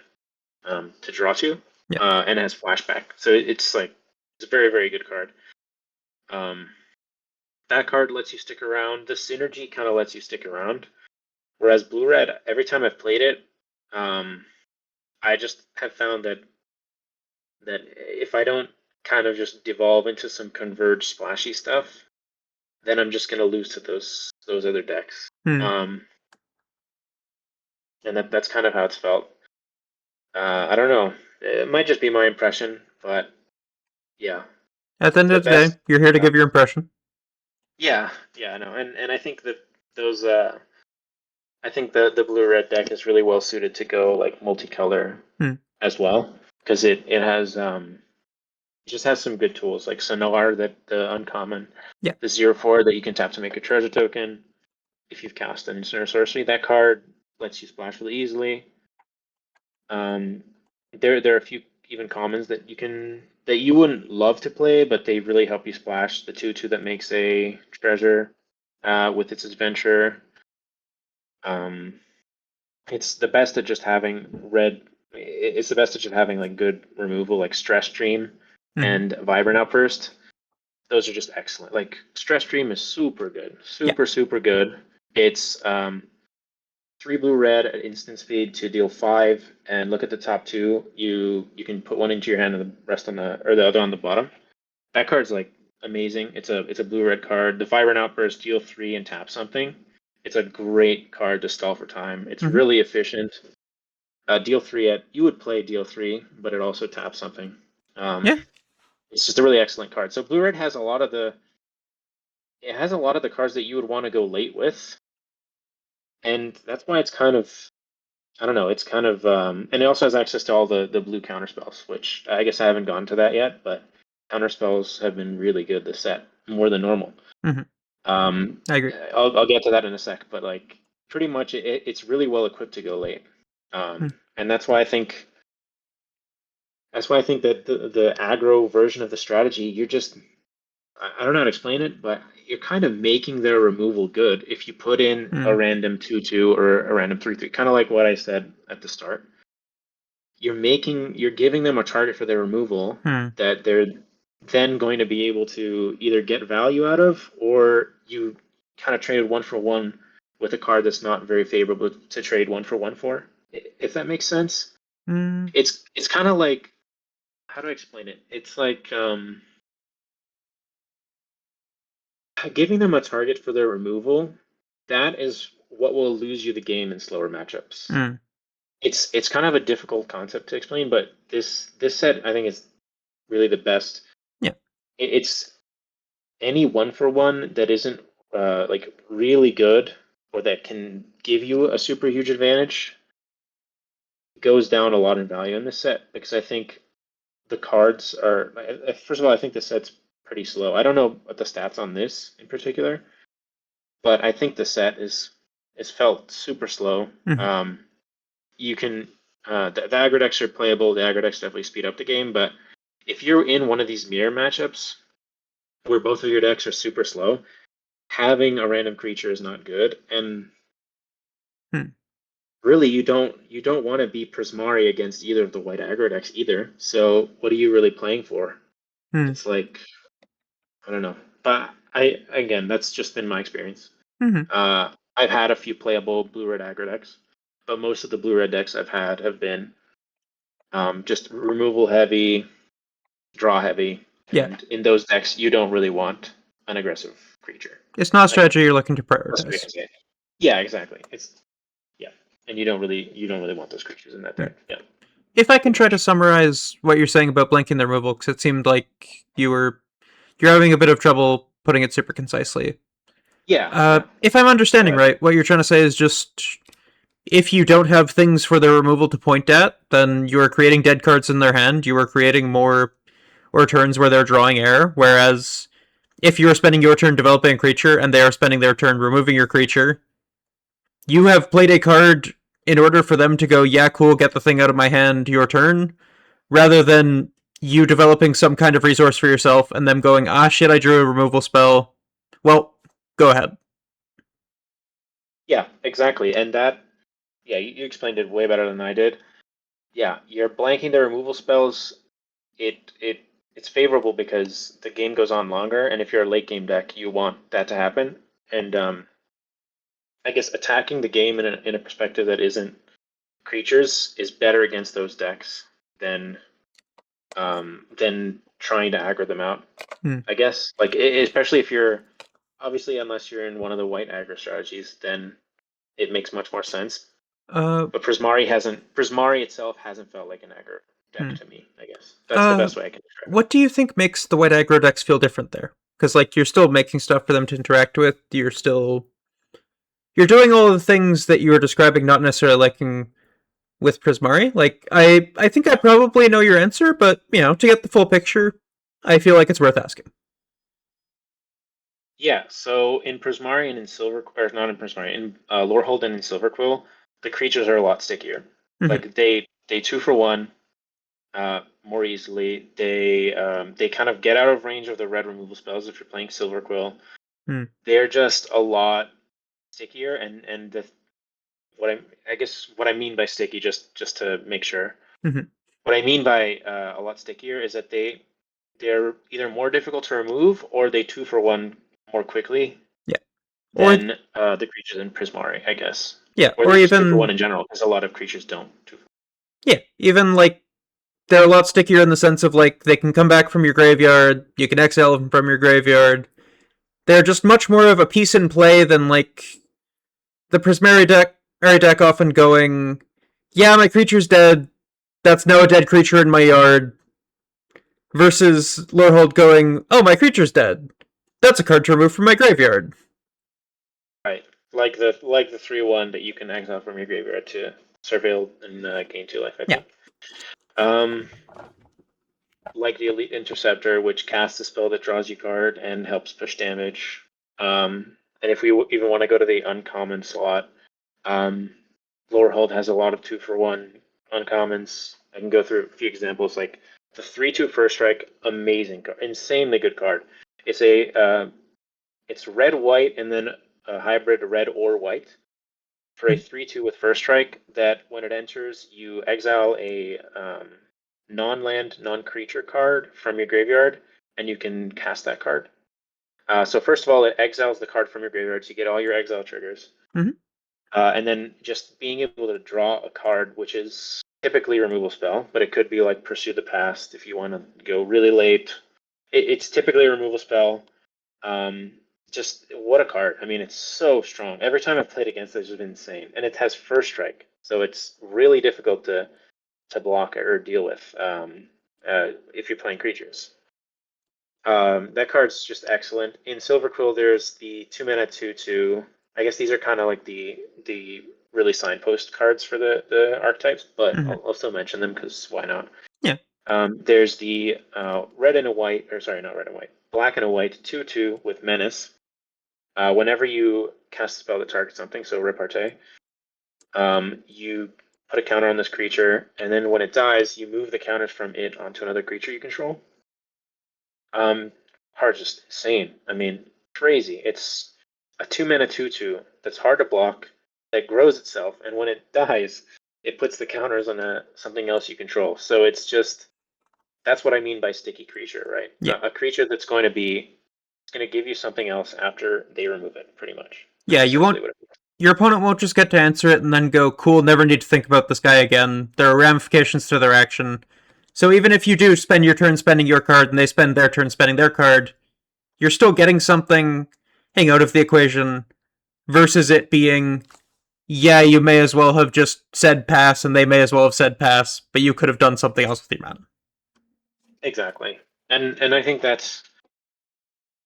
to draw 2, and it has flashback. So it's like it's a very very good card. That card lets you stick around. The synergy kind of lets you stick around. Whereas blue red, every time I've played it, I just have found that if I don't kind of just devolve into some converge splashy stuff, then I'm just gonna lose to those other decks. And that's kind of how it's felt. I don't know. It might just be my impression, but yeah. At the end of the day, you're here to give your impression. Yeah, I know, and I think that those I think the blue red deck is really well suited to go like multicolor as well, because it has it just has some good tools like Sonar, that the uncommon, the 0/4 that you can tap to make a treasure token. If you've cast an instant or sorcery, that card lets you splash really easily. There are a few even commons that you wouldn't love to play, but they really help you splash. The 2/2 that makes a treasure with its adventure. It's the best at just having red. It's the best at just having like good removal, like Stress Stream and Vibrant Outburst. Those are just excellent. Like Stress Stream is super good, super good. It's 3 blue red at instant speed to deal 5, and look at the top 2. You can put one into your hand and the rest on the other on the bottom. That card's like amazing. It's a blue red card. The Vibrant Outburst, deal 3 and tap something. It's a great card to stall for time. It's really efficient. Deal 3 you would play deal 3, but it also taps something. It's just a really excellent card. So blue red has a lot of the cards that you would want to go late with, and that's why it's kind of, I don't know, it's kind of and it also has access to all the blue counterspells, which I guess I haven't gone to that yet, but counterspells have been really good this set, more than normal. I agree. I'll get to that in a sec, but like pretty much it's really well equipped to go late, and that's why I think that the aggro version of the strategy, you're just, I don't know how to explain it, but you're kind of making their removal good if you put in a random 2/2 or a random 3/3, kind of like what I said at the start. You're giving them a target for their removal that they're then going to be able to either get value out of, or you kind of traded 1-for-1 with a card that's not very favorable to trade 1-for-1 for. If that makes sense. It's kind of like, how do I explain it? It's like giving them a target for their removal. That is what will lose you the game in slower matchups. It's kind of a difficult concept to explain, but this set I think is really the best. It's any 1-for-1 that isn't like really good, or that can give you a super huge advantage, goes down a lot in value in this set, because I think the cards are, first of all, I think the set's pretty slow. I don't know what the stats on this in particular, but I think the set is felt super slow. You can the aggro decks are playable. The aggro decks definitely speed up the game, but if you're in one of these mirror matchups where both of your decks are super slow, having a random creature is not good. And really, you don't want to be Prismari against either of the white aggro decks either. So what are you really playing for? It's like, I don't know. But again, that's just been my experience. I've had a few playable blue red aggro decks. but most of the blue-red decks I've had have been just removal heavy, draw heavy, and in those decks you don't really want an aggressive creature. It's not a strategy you're looking to prioritize. Yeah, exactly. And you don't really want those creatures in that deck. Yeah. If I can try to summarize what you're saying about blanking the removal, because it seemed like you're having a bit of trouble putting it super concisely. Yeah. If I'm understanding right, what you're trying to say is just if you don't have things for their removal to point at, then you are creating dead cards in their hand. You are creating more or turns where they're drawing air. Whereas if you are spending your turn developing a creature and they are spending their turn removing your creature, you have played a card in order for them to go, yeah, cool, get the thing out of my hand, your turn, rather than you developing some kind of resource for yourself and them going, ah, shit, I drew a removal spell. Well, go ahead. Yeah, exactly. And you explained it way better than I did. Yeah, you're blanking the removal spells. It's favorable because the game goes on longer, and if you're a late game deck, you want that to happen. And I guess attacking the game in a perspective that isn't creatures is better against those decks than trying to aggro them out. I guess especially if you're obviously unless you're in one of the white aggro strategies, then it makes much more sense. But Prismari itself hasn't felt like an aggro deck to me, I guess. That's the best way I can describe it. What do you think makes the white aggro decks feel different there? Because you're still making stuff for them to interact with. You're doing all the things that you were describing, not necessarily liking with Prismari. I think I probably know your answer, but to get the full picture, I feel like it's worth asking. Yeah, so in Prismari and in or not in Prismari, in Lorehold and in Silverquill, the creatures are a lot stickier. Mm-hmm. They 2-for-1 more easily. They kind of get out of range of the red removal spells if you're playing Silverquill. They're just a lot stickier, and what I mean by sticky, just to make sure. What I mean by a lot stickier is that they're either more difficult to remove or they 2-for-1 more quickly. Than the creatures in Prismari, I guess. Yeah, or even 2-for-1 in general, because a lot of creatures don't 2-for-1. Yeah, even they're a lot stickier in the sense of they can come back from your graveyard, you can exile them from your graveyard. They're just much more of a piece in play than the Prismari deck often going, yeah, my creature's dead, that's now a dead creature in my yard, versus Lorehold going, oh, my creature's dead, that's a card to remove from my graveyard. Right, like the 3-1 that you can exile from your graveyard to surveil and gain 2 life, I think. Like the Elite Interceptor, which casts a spell that draws you card and helps push damage. And if we even want to go to the uncommon slot, Lorehold has a lot of 2-for-1 uncommons. I can go through a few examples, like the 3/2 First Strike, amazing card, insanely good card. It's it's red white and then a hybrid red or white for a 3/2 with First Strike. That when it enters, you exile a non-land, non-creature card from your graveyard, and you can cast that card. So first of all, it exiles the card from your graveyard, so you get all your exile triggers. And then just being able to draw a card, which is typically a removal spell, but it could be like Pursue the Past if you want to go really late. It's typically a removal spell. Just what a card. I mean, it's so strong. Every time I've played against it, it's just been insane. And it has First Strike, so it's really difficult to block or deal with if you're playing creatures. That card's just excellent. In Silverquill, there's the 2-mana 2/2. I guess these are kind of like the really signpost cards for the archetypes, but I'll still mention them because why not? Yeah. There's the red and a white, or sorry, not red and white, black and a white 2/2 with Menace. Whenever you cast a spell that targets something, so repartee, you put a counter on this creature, and then when it dies, you move the counters from it onto another creature you control. Card's just insane. I mean, crazy. It's a 2-mana 2/2 that's hard to block, that grows itself, and when it dies, it puts the counters on something else you control. So it's just, that's what I mean by sticky creature, right? Yeah. A creature that's going to give you something else after they remove it, pretty much. Yeah, you won't your opponent won't just get to answer it and then go, cool, never need to think about this guy again. There are ramifications to their action. So even if you do spend your turn spending your card and they spend their turn spending their card, you're still getting something hang out of the equation versus it being, yeah, you may as well have just said pass and they may as well have said pass, but you could have done something else with your mana. Exactly. And I think that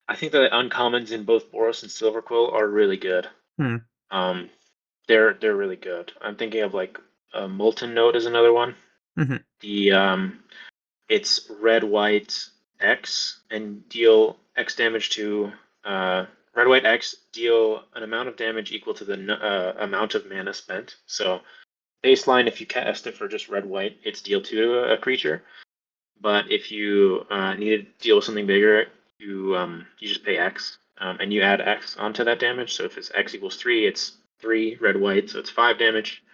uncommons in both Boros and Silverquill are really good. They're really good. I'm thinking of like Molten Note is another one. The it's red white X and deal X damage to red white X, deal an amount of damage equal to the amount of mana spent. So baseline, if you cast it for just red white, it's deal 2 to a creature. But if you need to deal with something bigger, you just pay X, and you add X onto that damage. So if it's X equals 3, it's 3 red white, so it's 5 damage.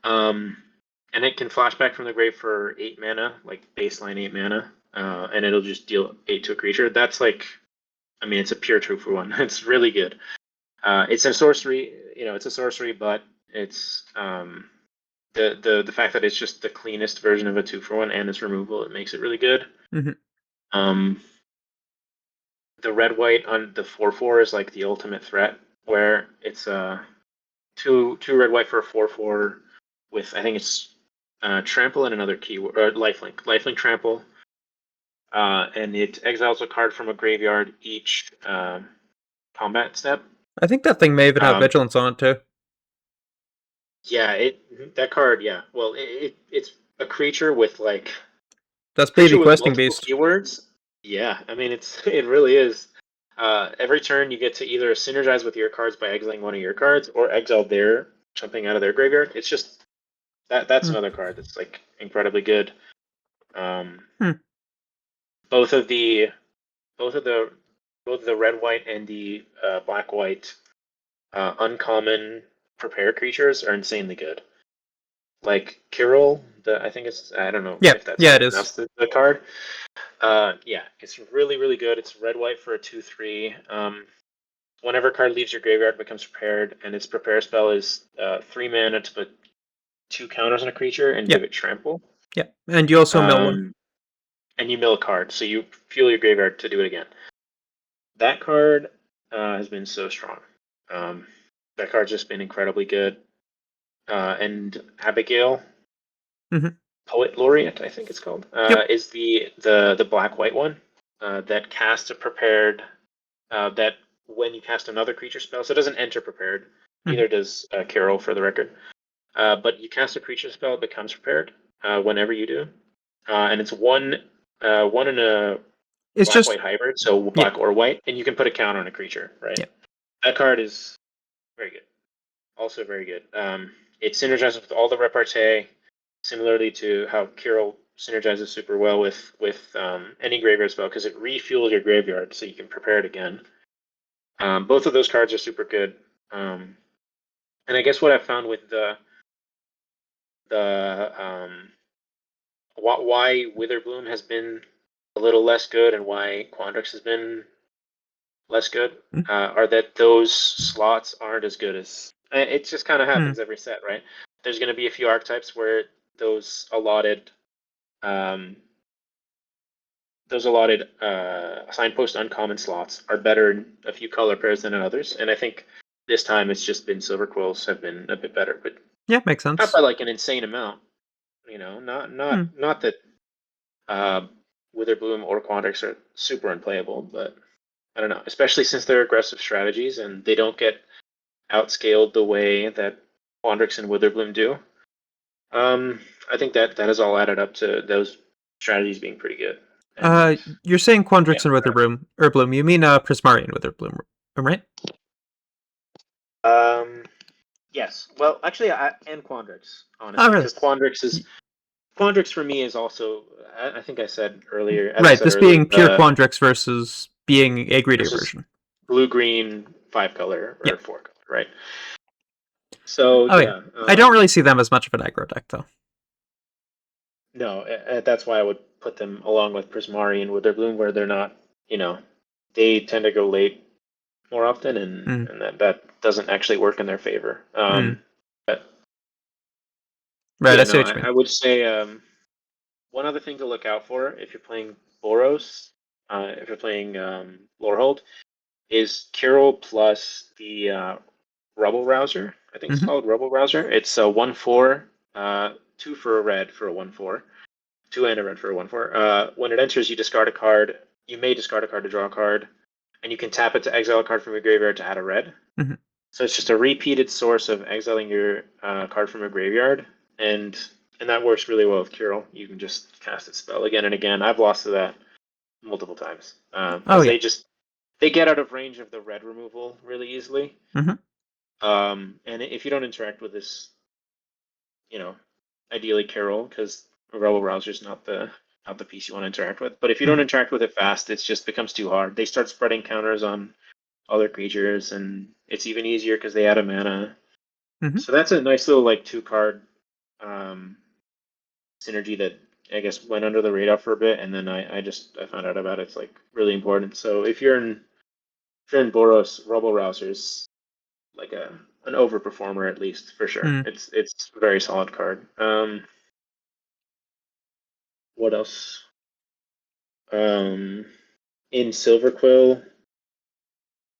And it can flash back from the grave for 8 mana, like baseline 8 mana, and it'll just deal 8 to a creature. That's like, I mean, it's a pure 2-for-1. It's really good. It's a sorcery, it's a sorcery, but it's the fact that it's just the cleanest version of a 2-for-1 and it's removal, it makes it really good. The red white on the 4/4 is like the ultimate threat, where it's two red white for a 4/4 with, I think it's trample and another keyword, or lifelink trample, and it exiles a card from a graveyard each combat step. I think that thing may even have vigilance on it too. Yeah, that card. Yeah, well, it's a creature with like that's baby questing beast keywords. Yeah, I mean it really is. Every turn you get to either synergize with your cards by exiling one of your cards or exile their jumping out of their graveyard. It's just that's another card that's like incredibly good. Both of the red white and the black white uncommon prepare creatures are insanely good. Like Kirill, I think it's, I don't know if that's it is the card. Yeah, it's really, really good. It's red white for a 2/3. Whenever a card leaves your graveyard, it becomes prepared, and its prepare spell is 3 mana to put 2 counters on a creature and give it trample. Yeah, and you also mill one. And you mill a card, so you fuel your graveyard to do it again. That card has been so strong. That card's just been incredibly good. And Abigail, Poet Laureate, I think it's called, is the black-white one that casts a prepared, that when you cast another creature spell, so it doesn't enter prepared, neither does Carol, for the record, but you cast a creature spell, it becomes prepared whenever you do, and it's one in a black-white hybrid, so black or white, and you can put a counter on a creature, right? That card is very good. Also very good. It synergizes with all the repartee, similarly to how Kirill synergizes super well with any graveyard spell, because it refuels your graveyard so you can prepare it again. Both of those cards are super good. And I guess what I've found with why Witherbloom has been a little less good and why Quandrix has been less good are that those slots aren't as good as, it just kind of happens every set, right? There's going to be a few archetypes where those allotted signpost uncommon slots are better in a few color pairs than in others, and I think this time it's just been Silverquills have been a bit better, but makes sense. Not by like an insane amount, not that Witherbloom or Quandrix are super unplayable, but I don't know, especially since they're aggressive strategies and they don't get outscaled the way that Quandrix and Witherbloom do. I think that has all added up to those strategies being pretty good. You're saying Quandrix and Witherbloom. You mean Prismari and Witherbloom, right? Yes. Well, actually, and Quandrix, honestly, because Quandrix for me is also, I think I said earlier. Right, this being pure Quandrix versus being a greedier version. Blue-green 5-color or 4-color, right? So, I don't really see them as much of an aggro deck, though. No, that's why I would put them along with Prismari and Witherbloom, where they're not, they tend to go late more often, and that doesn't actually work in their favor. But Right, yeah, I see no, what you mean. I would say one other thing to look out for if you're playing Boros, if you're playing Lorehold, is Carol plus the Rubble Rouser. I think it's called Rubble Rouser. It's a 1/4, 2 for a red for a 1/4, 2 and a red for a 1/4. When it enters, you discard a card. You may discard a card to draw a card, and you can tap it to exile a card from your graveyard to add a red. So it's just a repeated source of exiling your card from your graveyard, and that works really well with Cyril. You can just cast its spell again and again. I've lost to that multiple times because they get out of range of the red removal really easily. And if you don't interact with this, ideally Carol, because Rebel Rouser is not the piece you want to interact with. But if you don't interact with it fast, it just becomes too hard. They start spreading counters on other creatures, and it's even easier because they add a mana. So that's a nice little 2-card synergy that I guess went under the radar for a bit, and then I found out about it. It's really important. So if you're in Boros, Rebel Rouser's like an overperformer at least for sure. It's a very solid card. What else? In Silverquill,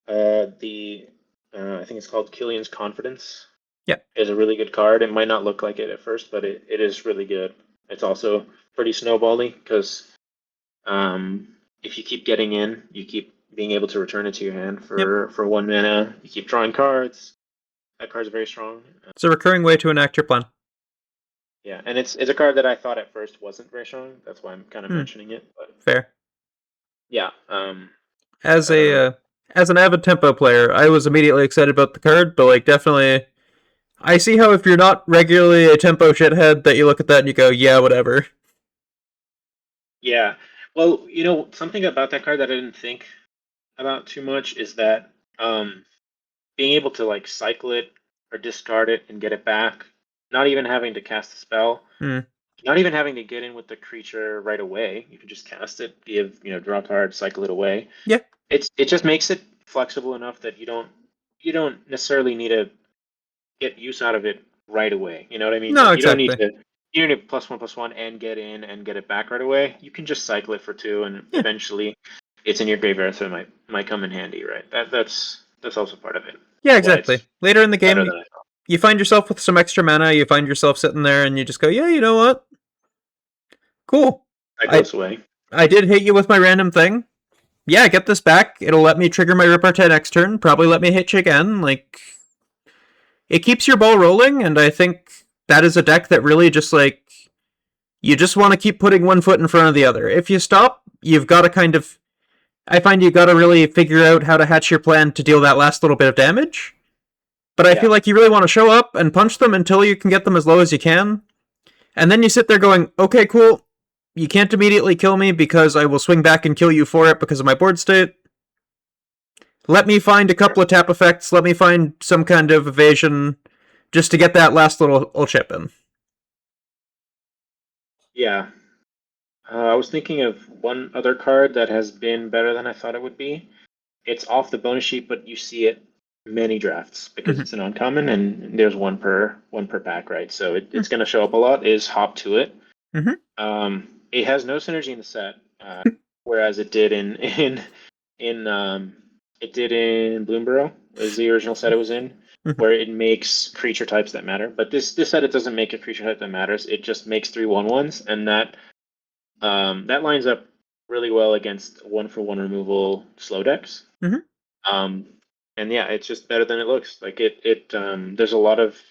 I think it's called Killian's Confidence. Yeah, is a really good card. It might not look like it at first, but it is really good. It's also pretty snowbally because if you keep getting in, you keep being able to return it to your hand for 1 mana. You keep drawing cards. That card's very strong. It's a recurring way to enact your plan. Yeah, and it's a card that I thought at first wasn't very strong. That's why I'm kind of mentioning it. But fair. Yeah. As an avid tempo player, I was immediately excited about the card, but definitely, I see how if you're not regularly a tempo shithead, that you look at that and you go, yeah, whatever. Yeah. Well, something about that card that I didn't think about too much is that being able to cycle it or discard it and get it back, not even having to cast a spell, not even having to get in with the creature right away. You can just cast it, draw a card, cycle it away. Yeah. It just makes it flexible enough that you don't necessarily need to get use out of it right away. You know what I mean? No, You don't need exactly. to. You don't need +1/+1 and get in and get it back right away. You can just cycle it for 2, and eventually, it's in your graveyard, so it might come in handy, right? That's also part of it. Yeah, Why it's exactly. Later in the better game, than I thought. you find yourself with some extra mana, you find yourself sitting there, and you just go, yeah, you know what? Cool. That goes away. I did hit you with my random thing. Yeah, get this back. It'll let me trigger my repartee next turn. Probably let me hit you again. It keeps your ball rolling, and I think that is a deck that really just you just want to keep putting one foot in front of the other. If you stop, you've got to I find you got to really figure out how to hatch your plan to deal that last little bit of damage. But I feel like you really want to show up and punch them until you can get them as low as you can. And then you sit there going, okay, cool. You can't immediately kill me because I will swing back and kill you for it because of my board state. Let me find a couple of tap effects. Let me find some kind of evasion just to get that last little chip in. Yeah. I was thinking of one other card that has been better than I thought it would be. It's off the bonus sheet, but you see it many drafts because it's an uncommon, and there's one per pack, right? So it's going to show up a lot. Is Hop to It? It has no synergy in the set, whereas it did in Bloomborough, is the original set it was in, where it makes creature types that matter. But this set it doesn't make a creature type that matters. It just makes 3/1/1s, and that lines up really well against 1-for-1 removal slow decks. And yeah, it's just better than it looks. There's a lot of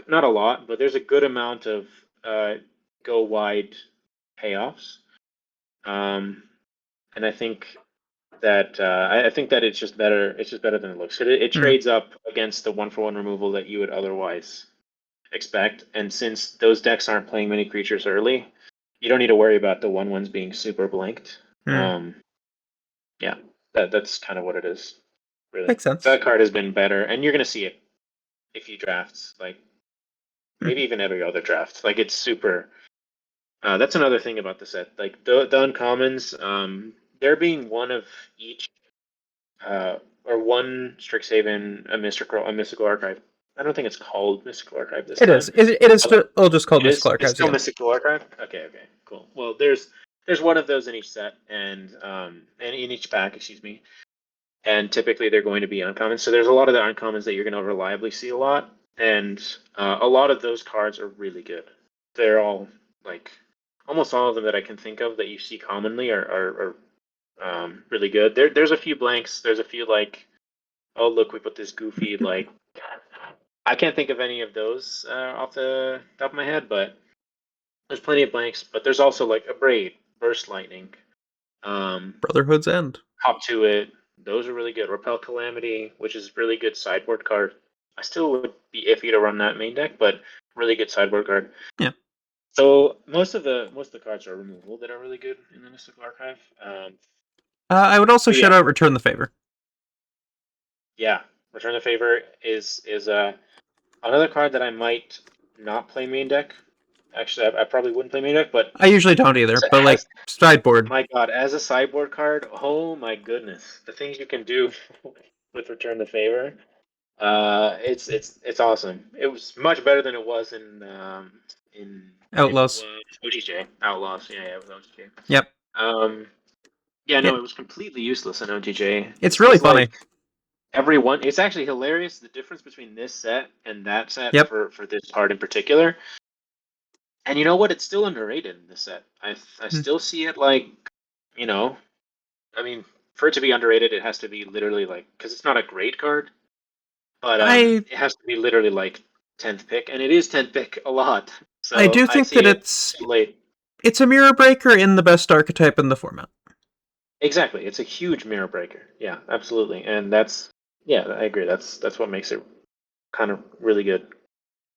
not a lot, but there's a good amount of go wide payoffs. And I think that it's just better. It's just better than it looks. It trades up against the 1-for-1 removal that you would otherwise expect. And since those decks aren't playing many creatures early, you don't need to worry about the 1/1s being super blanked. Yeah, that's kind of what it is. Really, Makes sense. That card has been better, and you're gonna see it if you draft, maybe even every other draft. It's super. That's another thing about the set. The uncommons, there being one of each, or one Strixhaven, a mystical archive. I don't think it's called mystical archive this It time. is. It is still just called It is. Mystical It's Archives. still Yeah. mystical archive. Okay. Cool. Well, there's one of those in each set, and in each pack, excuse me. And typically they're going to be uncommon. So there's a lot of the uncommons that you're going to reliably see a lot, and a lot of those cards are really good. They're all like almost all of them that I can think of that you see commonly are really good. There's a few blanks. There's a few like, oh look, we put this goofy like. I can't think of any of those off the top of my head, but there's plenty of blanks. But there's also like a braid, burst lightning, Brotherhood's End. hop to it. Those are really good. Repel Calamity, which is really good sideboard card. I still would be iffy to run that main deck, but really good sideboard card. Yeah. So most of the cards are removable that are really good in the Mystical Archive. I would also shout out Return the Favor. Yeah, Return the Favor is another card that I might not play main deck. Actually, I probably wouldn't play main deck, but I usually don't either. But like sideboard. My God, as a sideboard card, oh my goodness, the things you can do with Return the Favor. It's awesome. It was much better than it was in Outlaws. OTJ. Outlaws. Yeah, it was OTJ. Yep. Yeah, no, it was completely useless in OTJ. It's really funny. Like it's actually hilarious the difference between this set and that set for this card in particular. And you know what? It's still underrated in this set. I still see it like, I mean, for it to be underrated, it has to be literally like, because it's not a great card, but it has to be literally like 10th pick, and it is 10th pick a lot. So I do think that it's a mirror breaker in the best archetype in the format. Exactly, it's a huge mirror breaker. Yeah, absolutely, and I agree. That's what makes it kind of really good.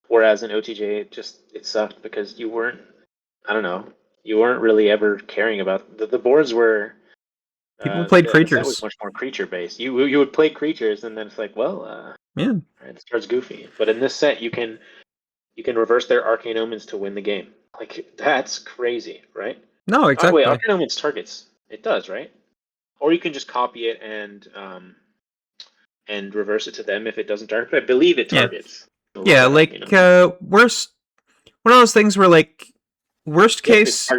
Whereas in OTJ, it sucked because you weren't really ever caring about the boards were. People played creatures. That was much more creature based. You would play creatures, and then it's like, well, yeah, right, this card's goofy. But in this set, you can reverse their Arcane Omens to win the game. Like that's crazy, right? No, exactly. Oh, wait, Arcane Omens targets. It does, right? Or you can just copy it and reverse it to them if it doesn't target. But I believe it targets. Yeah, like worst. One of those things where like worst case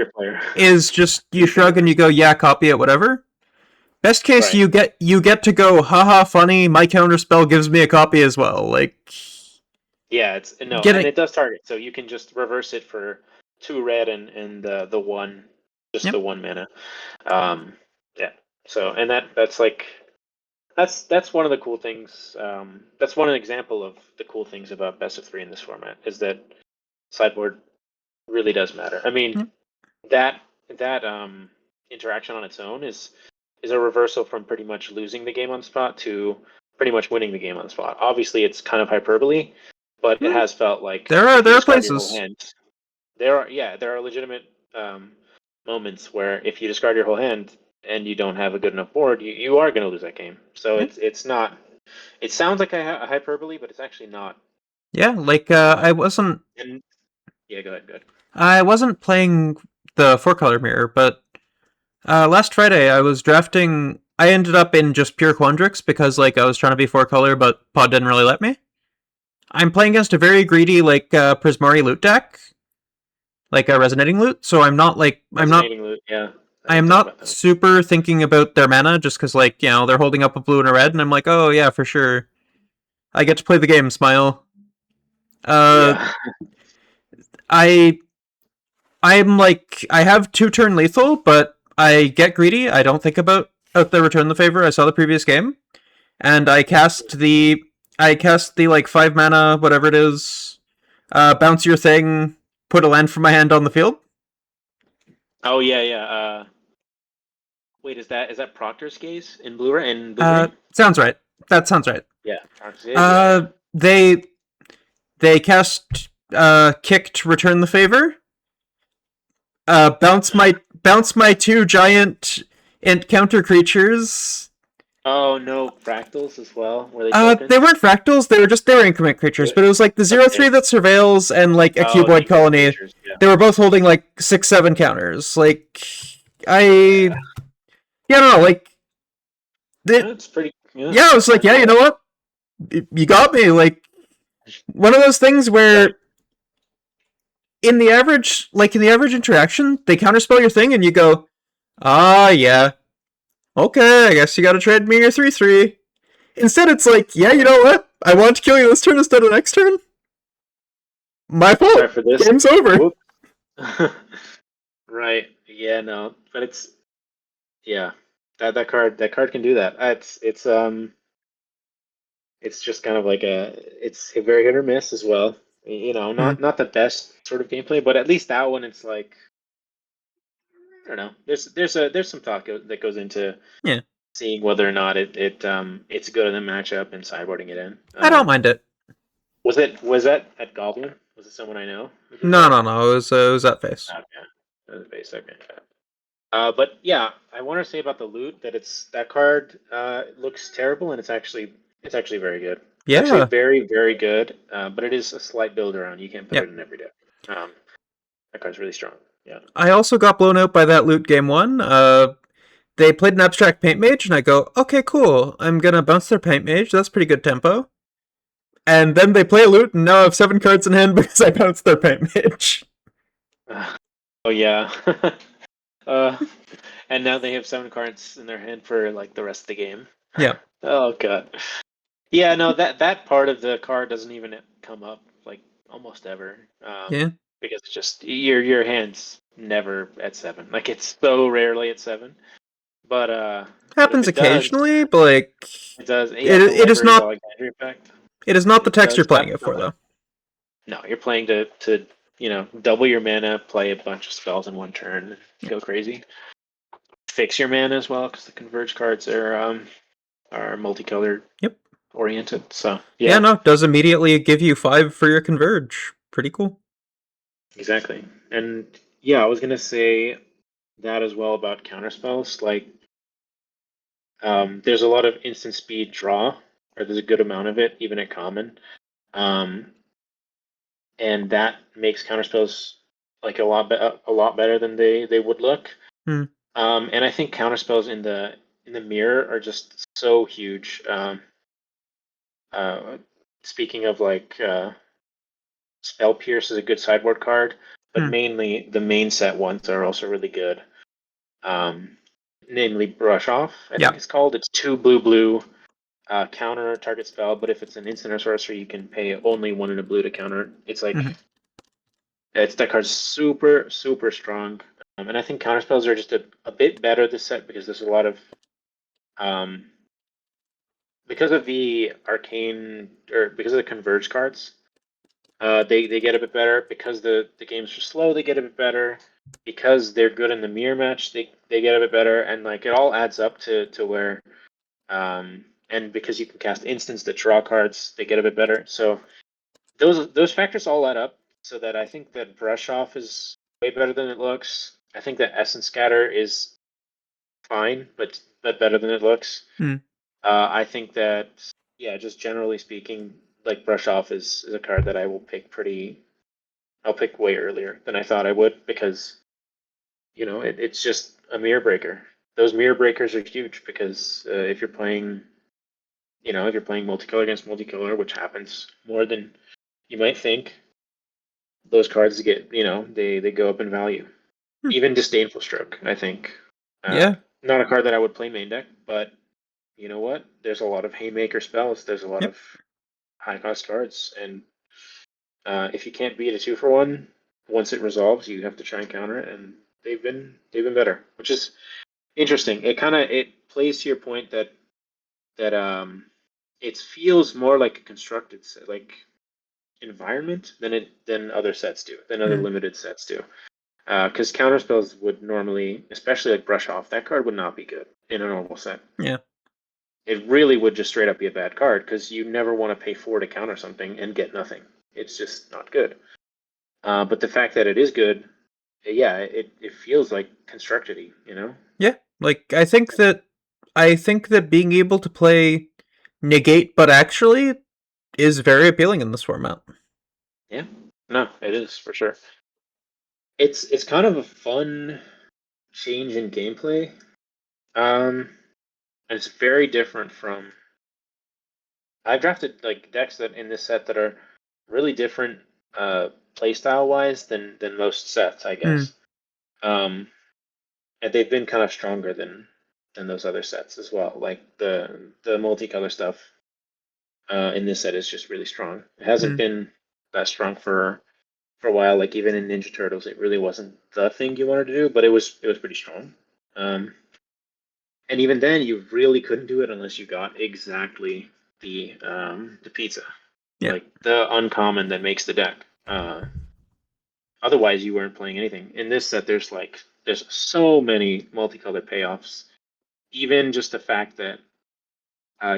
is just you shrug and you go, yeah, copy it, whatever. Best case, right. you get to go, haha, funny. My counterspell gives me a copy as well. Like, yeah, and it does target, so you can just reverse it for 2 red and the 1, just the 1 mana. Yeah. So and that's like. That's one of the cool things. That's one example of the cool things about best of 3 in this format is that sideboard really does matter. I mean, that interaction on its own is a reversal from pretty much losing the game on the spot to pretty much winning the game on the spot. Obviously, it's kind of hyperbole, but it has felt like there are places. There are legitimate moments where if you discard your whole hand and you don't have a good enough board, you are going to lose that game. So it's not. It sounds like a hyperbole, but it's actually not. Yeah, like I wasn't. Yeah, go ahead. I wasn't playing the 4-color mirror, but last Friday I was drafting. I ended up in just pure Quandrix because like I was trying to be 4-color, but Pod didn't really let me. I'm playing against a very greedy like Prismari lute deck, like a resonating lute. So I'm not like Lute, yeah. I am not super thinking about their mana just because, like, they're holding up a blue and a red, and I'm like, oh, yeah, for sure. I get to play the game, smile. I'm like, I have 2-turn lethal, but I get greedy. I don't think about the Return the Favor. I saw the previous game, and I cast the like 5 mana, whatever it is, bounce your thing, put a land from my hand on the field. Oh, yeah. Wait, is that Proctor's Gaze in Blu-ray? Sounds right. That sounds right. Yeah. They cast kicked Return the Favor. Bounce my 2 giant encounter creatures. Oh no, fractals as well. Were they? They weren't fractals. They were increment creatures. But it was like the 0/3 that surveils and like a cuboid colony. Creatures, yeah. They were both holding like 6/7 counters. Like Yeah, no, like Yeah, it, it's pretty. Yeah, yeah, I was like, I yeah, you know. know what? You got me. Like one of those things Yeah. where in the average interaction, they counterspell your thing, and you go, ah, yeah, okay, I guess you got to trade me your 3/3. Instead, it's like, yeah, you know what? I want to kill you this turn instead of next turn. My Sorry fault. for this. Game's over. Whoop. Right. Yeah. No. But it's yeah. That card can do that. It's just kind of like it's a very hit or miss as well. You know, Hmm. not the best sort of gameplay, but at least that one, it's like I don't know. There's some thought that goes into Yeah, seeing whether or not it's good in the matchup and sideboarding it in. I don't mind it. Was that at Goblin? Was it someone I know who did No, that? no, no. It was that face. Okay, that was base. Okay. But yeah, I want to say about the loot that it's that card looks terrible and it's actually very good. It's actually Yeah. very very good. But it is a slight build around. You can't put it Yep. in every deck. Um, that card's really strong. Yeah. I also got blown out by that loot game one. They played an abstract paint mage, and I go, okay, cool. I'm gonna bounce their paint mage. That's pretty good tempo. And then they play a loot, and now I have 7 cards in hand because I bounced their paint mage. Oh yeah. uh, and now they have 7 cards in their hand for like the rest of the game. Yeah. Oh god. Yeah, no, that part of the card doesn't even come up like almost ever. Yeah. Because it's just your hand's never at 7. Like it's so rarely at 7. But if Happens it does, occasionally, but like it does. Yeah, the it is library of not Alexandria effect. it is not the It text you're does playing happen it a for lot. though. No, you're playing to double your mana, play a bunch of spells in one turn, Yeah. go crazy. Fix your mana as well because the converge cards are multicolored Yep. oriented. So Yeah, yeah, no, does immediately give you 5 for your converge. Pretty cool. exactly. And yeah, I was gonna say that as well about counterspells. Like, there's a lot of instant speed draw, or there's a good amount of it, even at common. Um, and that makes counterspells like a lot better than they would look. Hmm. And I think counterspells in the mirror are just so huge. Uh, Speaking of like Spell Pierce is a good sideboard card, but Hmm. mainly the main set ones are also really good. Um, Namely Brush Off, I think Yeah. it's called. It's 2 blue counter target spell, but if it's an instant or sorcery, you can pay only 1 in a blue to counter it. It's like Hmm. it's that card's super super strong, and I think counterspells are just a bit better this set because there's a lot of um, because of the arcane or because of the converge cards. They get a bit better because the games are slow. They get a bit better because they're good in the mirror match. They get a bit better, and like it all adds up to where and because you can cast instants that draw cards, they get a bit better. So those factors all add up. So that I think that brush off is way better than it looks. I think that essence scatter is fine, but better than it looks. Hmm. I think that yeah, just generally speaking, like brush off is a card that I will pick pretty. I'll pick way earlier than I thought I would because it's just a mirror breaker. Those mirror breakers are huge because if you're playing if you're playing multicolor against multicolor, which happens more than you might think, those cards get they go up in value. Hmm. Even disdainful stroke, I think, uh, Yeah. not a card that I would play main deck, but you know what? There's a lot of haymaker spells. There's a lot Yep. of high cost cards, and if you can't beat a 2-for-1, once it resolves, you have to try and counter it, and they've been better, which is interesting. It plays to your point that it feels more like a constructed set, like environment than other sets do, than other Hmm. limited sets do. Because counterspells would normally, especially like brush off, that card would not be good in a normal set. Yeah. It really would just straight up be a bad card because you never want to pay 4 to counter something and get nothing. It's just not good. But the fact that it is good, yeah, it feels like constructed-y. Yeah. Like I think that being able to play negate but actually is very appealing in this format. Yeah, no, it is for sure. It's kind of a fun change in gameplay It's very different from. I've drafted like decks that in this set that are really different playstyle wise than most sets, I guess. And they've been kind of stronger than those other sets as well. Like the multicolor stuff in this set is just really strong. It hasn't been that strong for a while. Like even in Ninja Turtles, it really wasn't the thing you wanted to do, but it was pretty strong. And even then, you really couldn't do it unless you got exactly the pizza, like the uncommon that makes the deck. Otherwise, you weren't playing anything. In this set, there's so many multicolored payoffs. Even just the fact that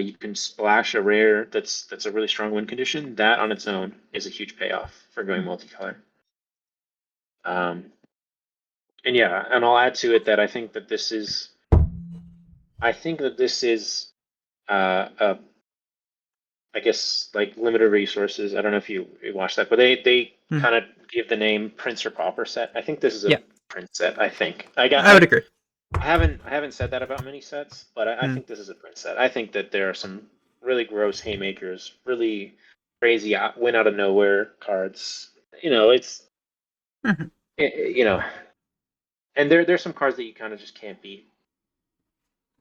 you can splash a rare that's a really strong win condition. That on its own is a huge payoff for going multicolor. And yeah, and I'll add to it that I think that this is a I guess like limited resources. I don't know if you watched that, but they kind of give the name Prince or Pauper set. I think this is a Prince set. I think I would agree. I haven't said that about many sets, but I think this is a Prince set. I think that there are some really gross haymakers, really crazy win out of nowhere cards. It's and there's some cards that you kind of just can't beat,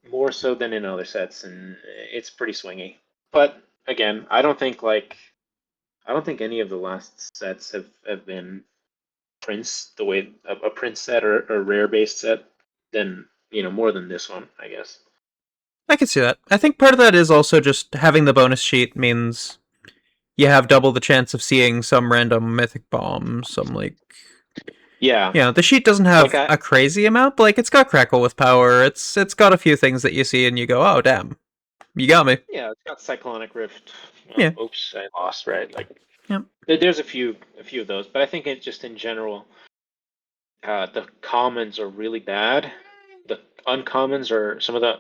more so than in other sets, and it's pretty swingy. But again, I don't think any of the last sets have been Prince the way a Prince set or a rare based set than more than this one, I guess. I can see that. I think part of that is also just having the bonus sheet means you have double the chance of seeing some random mythic bomb, some the sheet doesn't have a crazy amount, but like it's got Crackle with power. It's got a few things that you see and you go, oh damn, you got me. Yeah, it's got Cyclonic Rift. Yeah. Oops, I lost. Right, like there's a few of those, but I think it just in general, the commons are really bad. The uncommons are some of the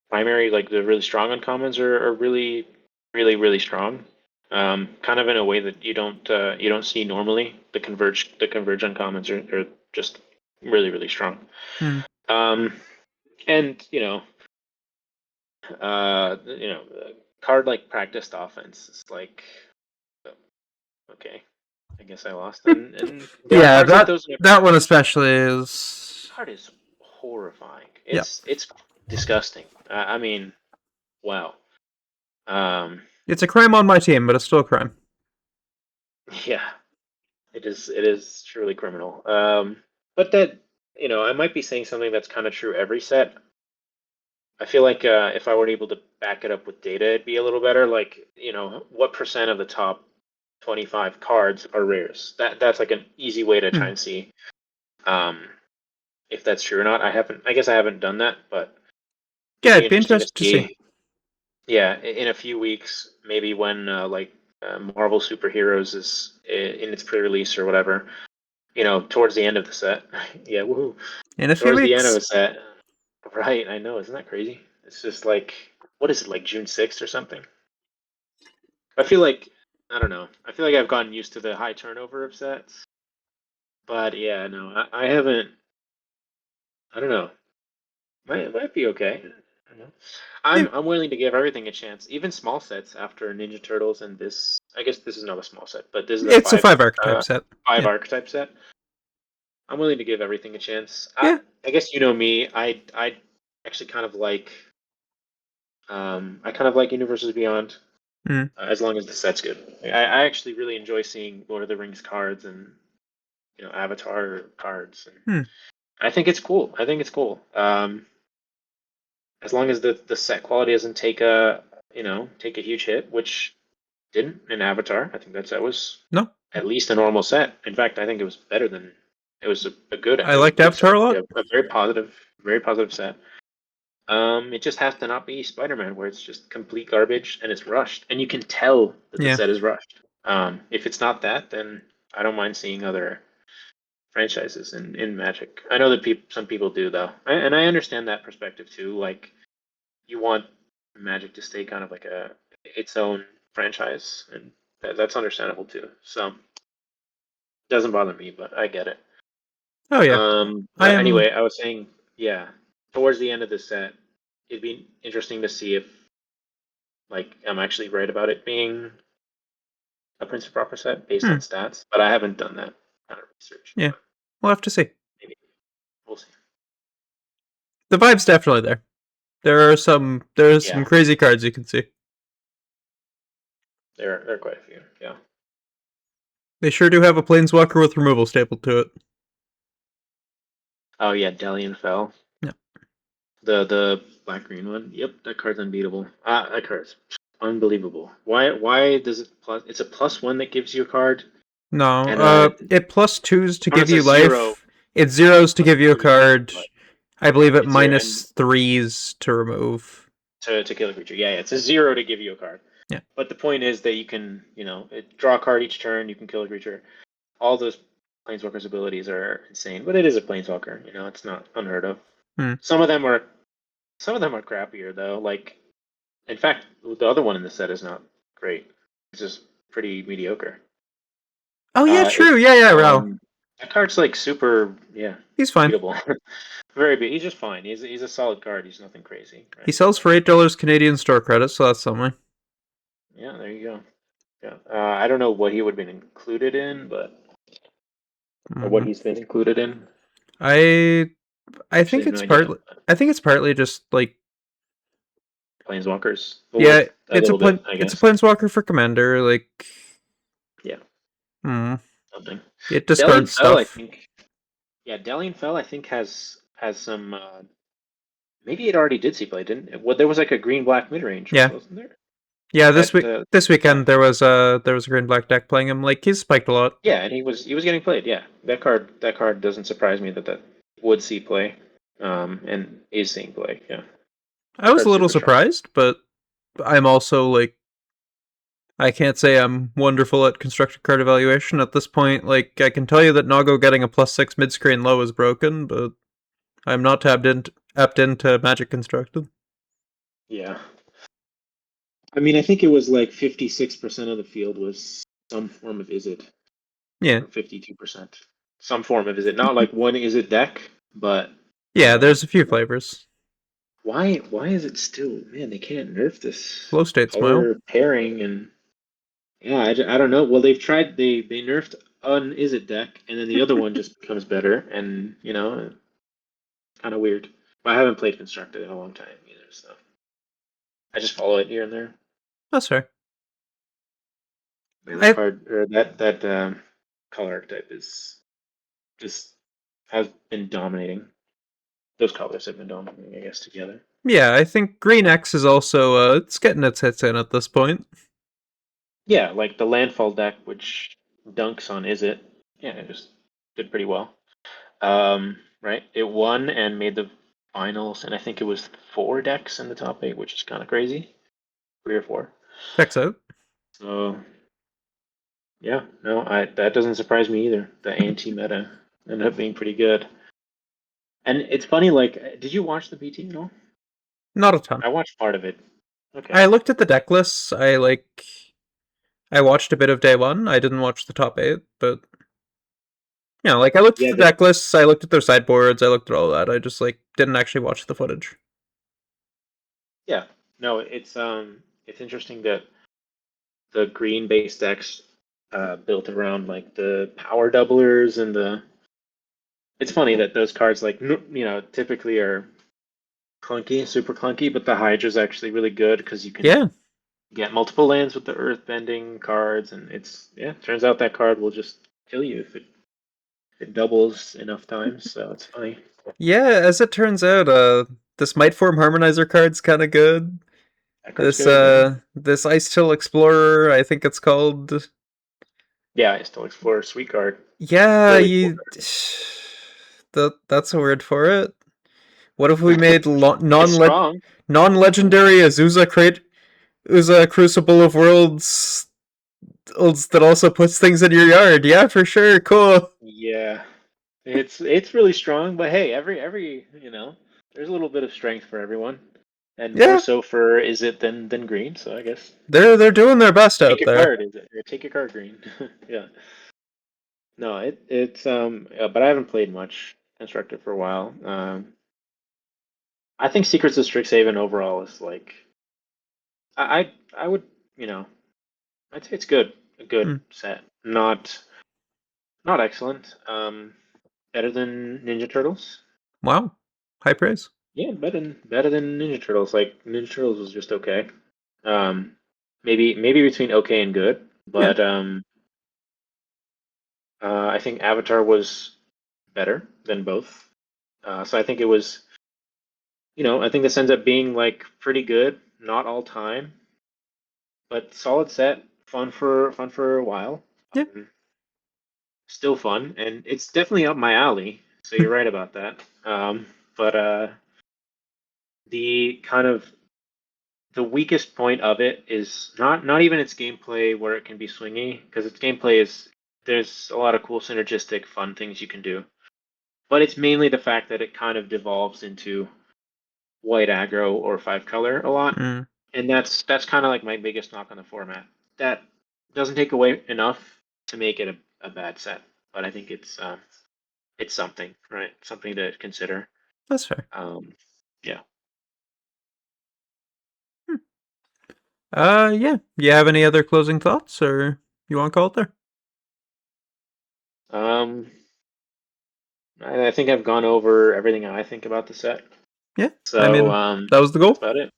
primary, like the really strong uncommons are really, really, really strong. Kind of in a way that you don't see normally. The converge uncommons are just really, really strong. And card like practiced offense is like, okay, I guess I lost. And yeah, that one especially is card is horrifying. It's disgusting. I mean, wow. It's a crime on my team, but it's still a crime. Yeah, it is. It is truly criminal. But that I might be saying something that's kind of true every set. I feel like if I were able to back it up with data, it'd be a little better. Like what percent of the top 25 cards are rares? That's like an easy way to try and see if that's true or not. I guess I haven't done that, but yeah, it'd be interesting to see. Yeah, in a few weeks, maybe when Marvel Superheroes is in its pre-release or whatever, towards the end of the set. Yeah, woohoo! In a few towards weeks. the end of the set, right? I know, isn't that crazy? It's just like, what is it, like June 6th or something? I feel like I don't know. I feel like I've gotten used to the high turnover of sets, but yeah, no, I haven't. I don't know. Might be okay. I don't know. I'm willing to give everything a chance, even small sets after Ninja Turtles and this. I guess this is not a small set, but this is it's a 5 archetype set. 5 archetype set. I'm willing to give everything a chance. I guess me. I actually kind of like. I kind of like Universes Beyond, as long as the set's good. I actually really enjoy seeing Lord of the Rings cards and Avatar cards. And I think it's cool. As long as the set quality doesn't take a huge hit, which didn't in Avatar. I think that set was at least a normal set. In fact, I think it was better than it was a good. I liked Avatar a lot. A very positive set. It just has to not be Spider-Man, where it's just complete garbage and it's rushed, and you can tell that the set is rushed. If it's not that, then I don't mind seeing other franchises in Magic. I know that some people do though, and I understand that perspective too. Like, you want Magic to stay kind of like its own franchise, and that's understandable too. So, it doesn't bother me, but I get it. Oh yeah. Anyway, I was saying, yeah. towards the end of the set, it'd be interesting to see if like I'm actually right about it being a Prince of Proper set based on stats, but I haven't done that kind of research. Yeah, we'll have to see. Maybe we'll see. The vibe's definitely there. There's some crazy cards you can see. There are quite a few. Yeah. They sure do have a Planeswalker with removal stapled to it. Oh yeah, Delian Fell. Yeah. The black green one. Yep, that card's unbeatable. That card's unbelievable. Why does it plus? It's a +1 that gives you a card. No, And, it +2s to give you zero. life. It 0s to give you a card. But I believe it it's -3s to remove. To kill a creature. Yeah, it's a 0 to give you a card. Yeah. But the point is that you can, draw a card each turn. You can kill a creature. All those Planeswalker's abilities are insane, but it is a Planeswalker. It's not unheard of. Some of them are crappier though. Like, in fact, the other one in the set is not great. It's just pretty mediocre. Oh yeah, true. Yeah, Rao. That card's like super. Yeah, he's fine. Beatable. Very big. He's just fine. He's a solid card. He's nothing crazy. Right? He sells for $8 Canadian store credit, so that's something. Yeah, there you go. Yeah, I don't know what he would have been included in, but or what he's been included in. I think it's partly. I think it's partly just like Planeswalkers. Yeah, it's a Planeswalker for Commander. Like, yeah, something. It discards stuff. I think. Yeah, Delian Fell, I think has some. Maybe it already did see play, didn't it? Well, there was like a green-black mid-range, wasn't there? Yeah, this weekend there was a green-black deck playing him. Like, he's spiked a lot. Yeah, and he was getting played. Yeah, that card doesn't surprise me that would see play, and is seeing play. Yeah, I was a little surprised, but I'm also like, I can't say I'm wonderful at constructed card evaluation at this point. Like, I can tell you that Nago getting a +6 mid-screen low is broken, but I'm not apt into Magic Constructed. Yeah. I mean, I think it was like 56% of the field was some form of Izzet. Yeah. 52%. Some form of Izzet. Not like one Izzet deck, but... Yeah, there's a few flavors. Why is it still... Man, they can't nerf this. Flow state smile. Pairing and... Yeah, I don't know. Well, they've tried... They nerfed an Izzet deck, and then the other one just becomes better, and, it's kind of weird. But I haven't played Constructed in a long time either, so... I just follow it here and there. That's fair. That card, or that color archetype has been dominating. Those colors have been dominating, I guess, together. Yeah, I think Green X is also it's getting its hits in at this point. Yeah, like the Landfall deck, which dunks on Izzet. Yeah, it just did pretty well. Right, it won and made the finals, and I think it was 4 decks in the top 8, which is kind of crazy. 3 or 4. Checks out. So, yeah, no, that doesn't surprise me either. The anti-meta ended up being pretty good. And it's funny, like, did you watch the BT at all? Not a ton. I watched part of it. Okay. I looked at the deck lists. I watched a bit of day one. I didn't watch the top 8, but I looked at the deck lists. I looked at their sideboards. I looked at all that. I just didn't actually watch the footage. Yeah, no, it's interesting that the green based decks built around like the power doublers and the. It's funny that those cards typically are clunky, super clunky, but the Hydra's actually really good because you can get multiple lands with the earth bending cards, and turns out that card will just kill you if it doubles enough times, so it's funny. Yeah, as it turns out, this Mightform Harmonizer card's kind of good. This Ice Till Explorer, I think it's called. Yeah, Ice Till Explorer, sweet card. Yeah, that's a word for it. What if we made non-legendary Azusa Crucible of Worlds that also puts things in your yard? Yeah, for sure. Cool. Yeah, it's really strong, but hey, every there's a little bit of strength for everyone, and more so for Izzet than green. So I guess they're doing their best out there. Take your card, green. Yeah. No, it's but I haven't played much Constructed for a while. I think Secrets of Strixhaven overall is like I would I'd say it's good, a good set, not excellent. Better than Ninja Turtles. Wow, high praise. Yeah, better than Ninja Turtles. Like Ninja Turtles was just okay. Um, maybe between okay and good, Yeah. but I think Avatar was better than both. So I think it was, I think this ends up being like pretty good, not all time, but solid set, fun for a while. Yeah. Still fun, and it's definitely up my alley. So you're right about that. But the kind of the weakest point of it is not even its gameplay where it can be swingy, because its gameplay is there's a lot of cool synergistic fun things you can do. But it's mainly the fact that it kind of devolves into white aggro or five color a lot. Mm. And that's kind of like my biggest knock on the format. That doesn't take away enough to make it a bad set, but I think it's something, right? Something to consider. That's fair. Yeah. Yeah. You have any other closing thoughts, or you want to call it there? I think I've gone over everything I think about the set. Yeah. So I mean, that was the goal. that's about it.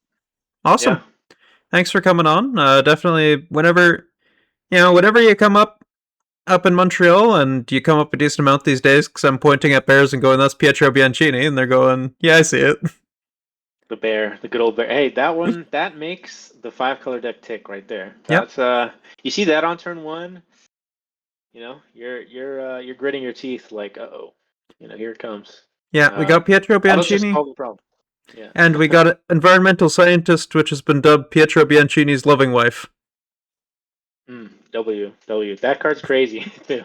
Awesome. Yeah. Thanks for coming on. Definitely, whenever you come up in Montreal, and you come up a decent amount these days, because I'm pointing at bears and going, "That's Pietro Bianchini," and they're going, "Yeah, I see it." The bear, the good old bear. Hey, that one that makes the five color deck tick right there. Yep. That's you see that on turn one, you're gritting your teeth like, uh-oh. Here it comes. Yeah, we got Pietro That'll just Bianchini, solve the problem. Yeah. and we got an environmental scientist, which has been dubbed Pietro Bianchini's loving wife. W. That card's crazy too.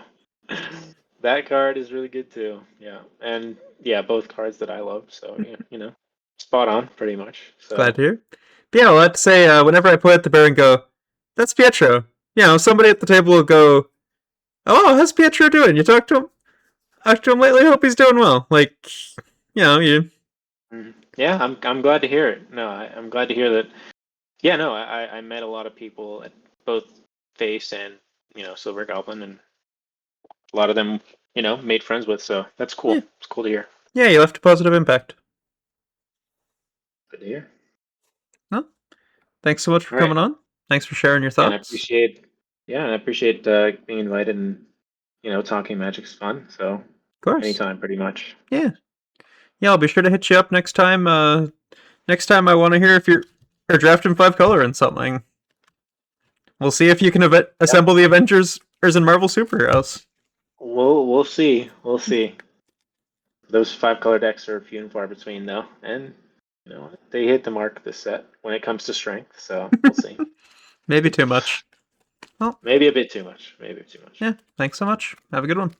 That card is really good too. Yeah. And yeah, both cards that I love. So yeah, spot on pretty much. So Glad to hear. But yeah, let's say whenever I point at the bear and go, "That's Pietro," somebody at the table will go, "Oh, how's Pietro doing? You talked to him? Talked to him lately? Hope he's doing well." Like, you. Yeah, I'm glad to hear it. No, I'm glad to hear that. Yeah, no, I met a lot of people at both Face and Silver Goblin, and a lot of them made friends with. So that's cool. Yeah. It's cool to hear. Yeah, you left a positive impact. Good to hear. Well, thanks so much for All right. coming on. Thanks for sharing your Yeah, and I thoughts. appreciate. Yeah, and I appreciate being invited, and talking Magic's fun. So Of course. anytime, pretty much. Yeah. Yeah, I'll be sure to hit you up next time. Next time I want to hear if you're drafting five color in something. We'll see if you can assemble the Avengers and Marvel superheroes. We'll see. We'll see. Those five color decks are few and far between, though, and they hit the mark this set when it comes to strength. So we'll see. Maybe too much. Well, Maybe a bit too much. Yeah. Thanks so much. Have a good one.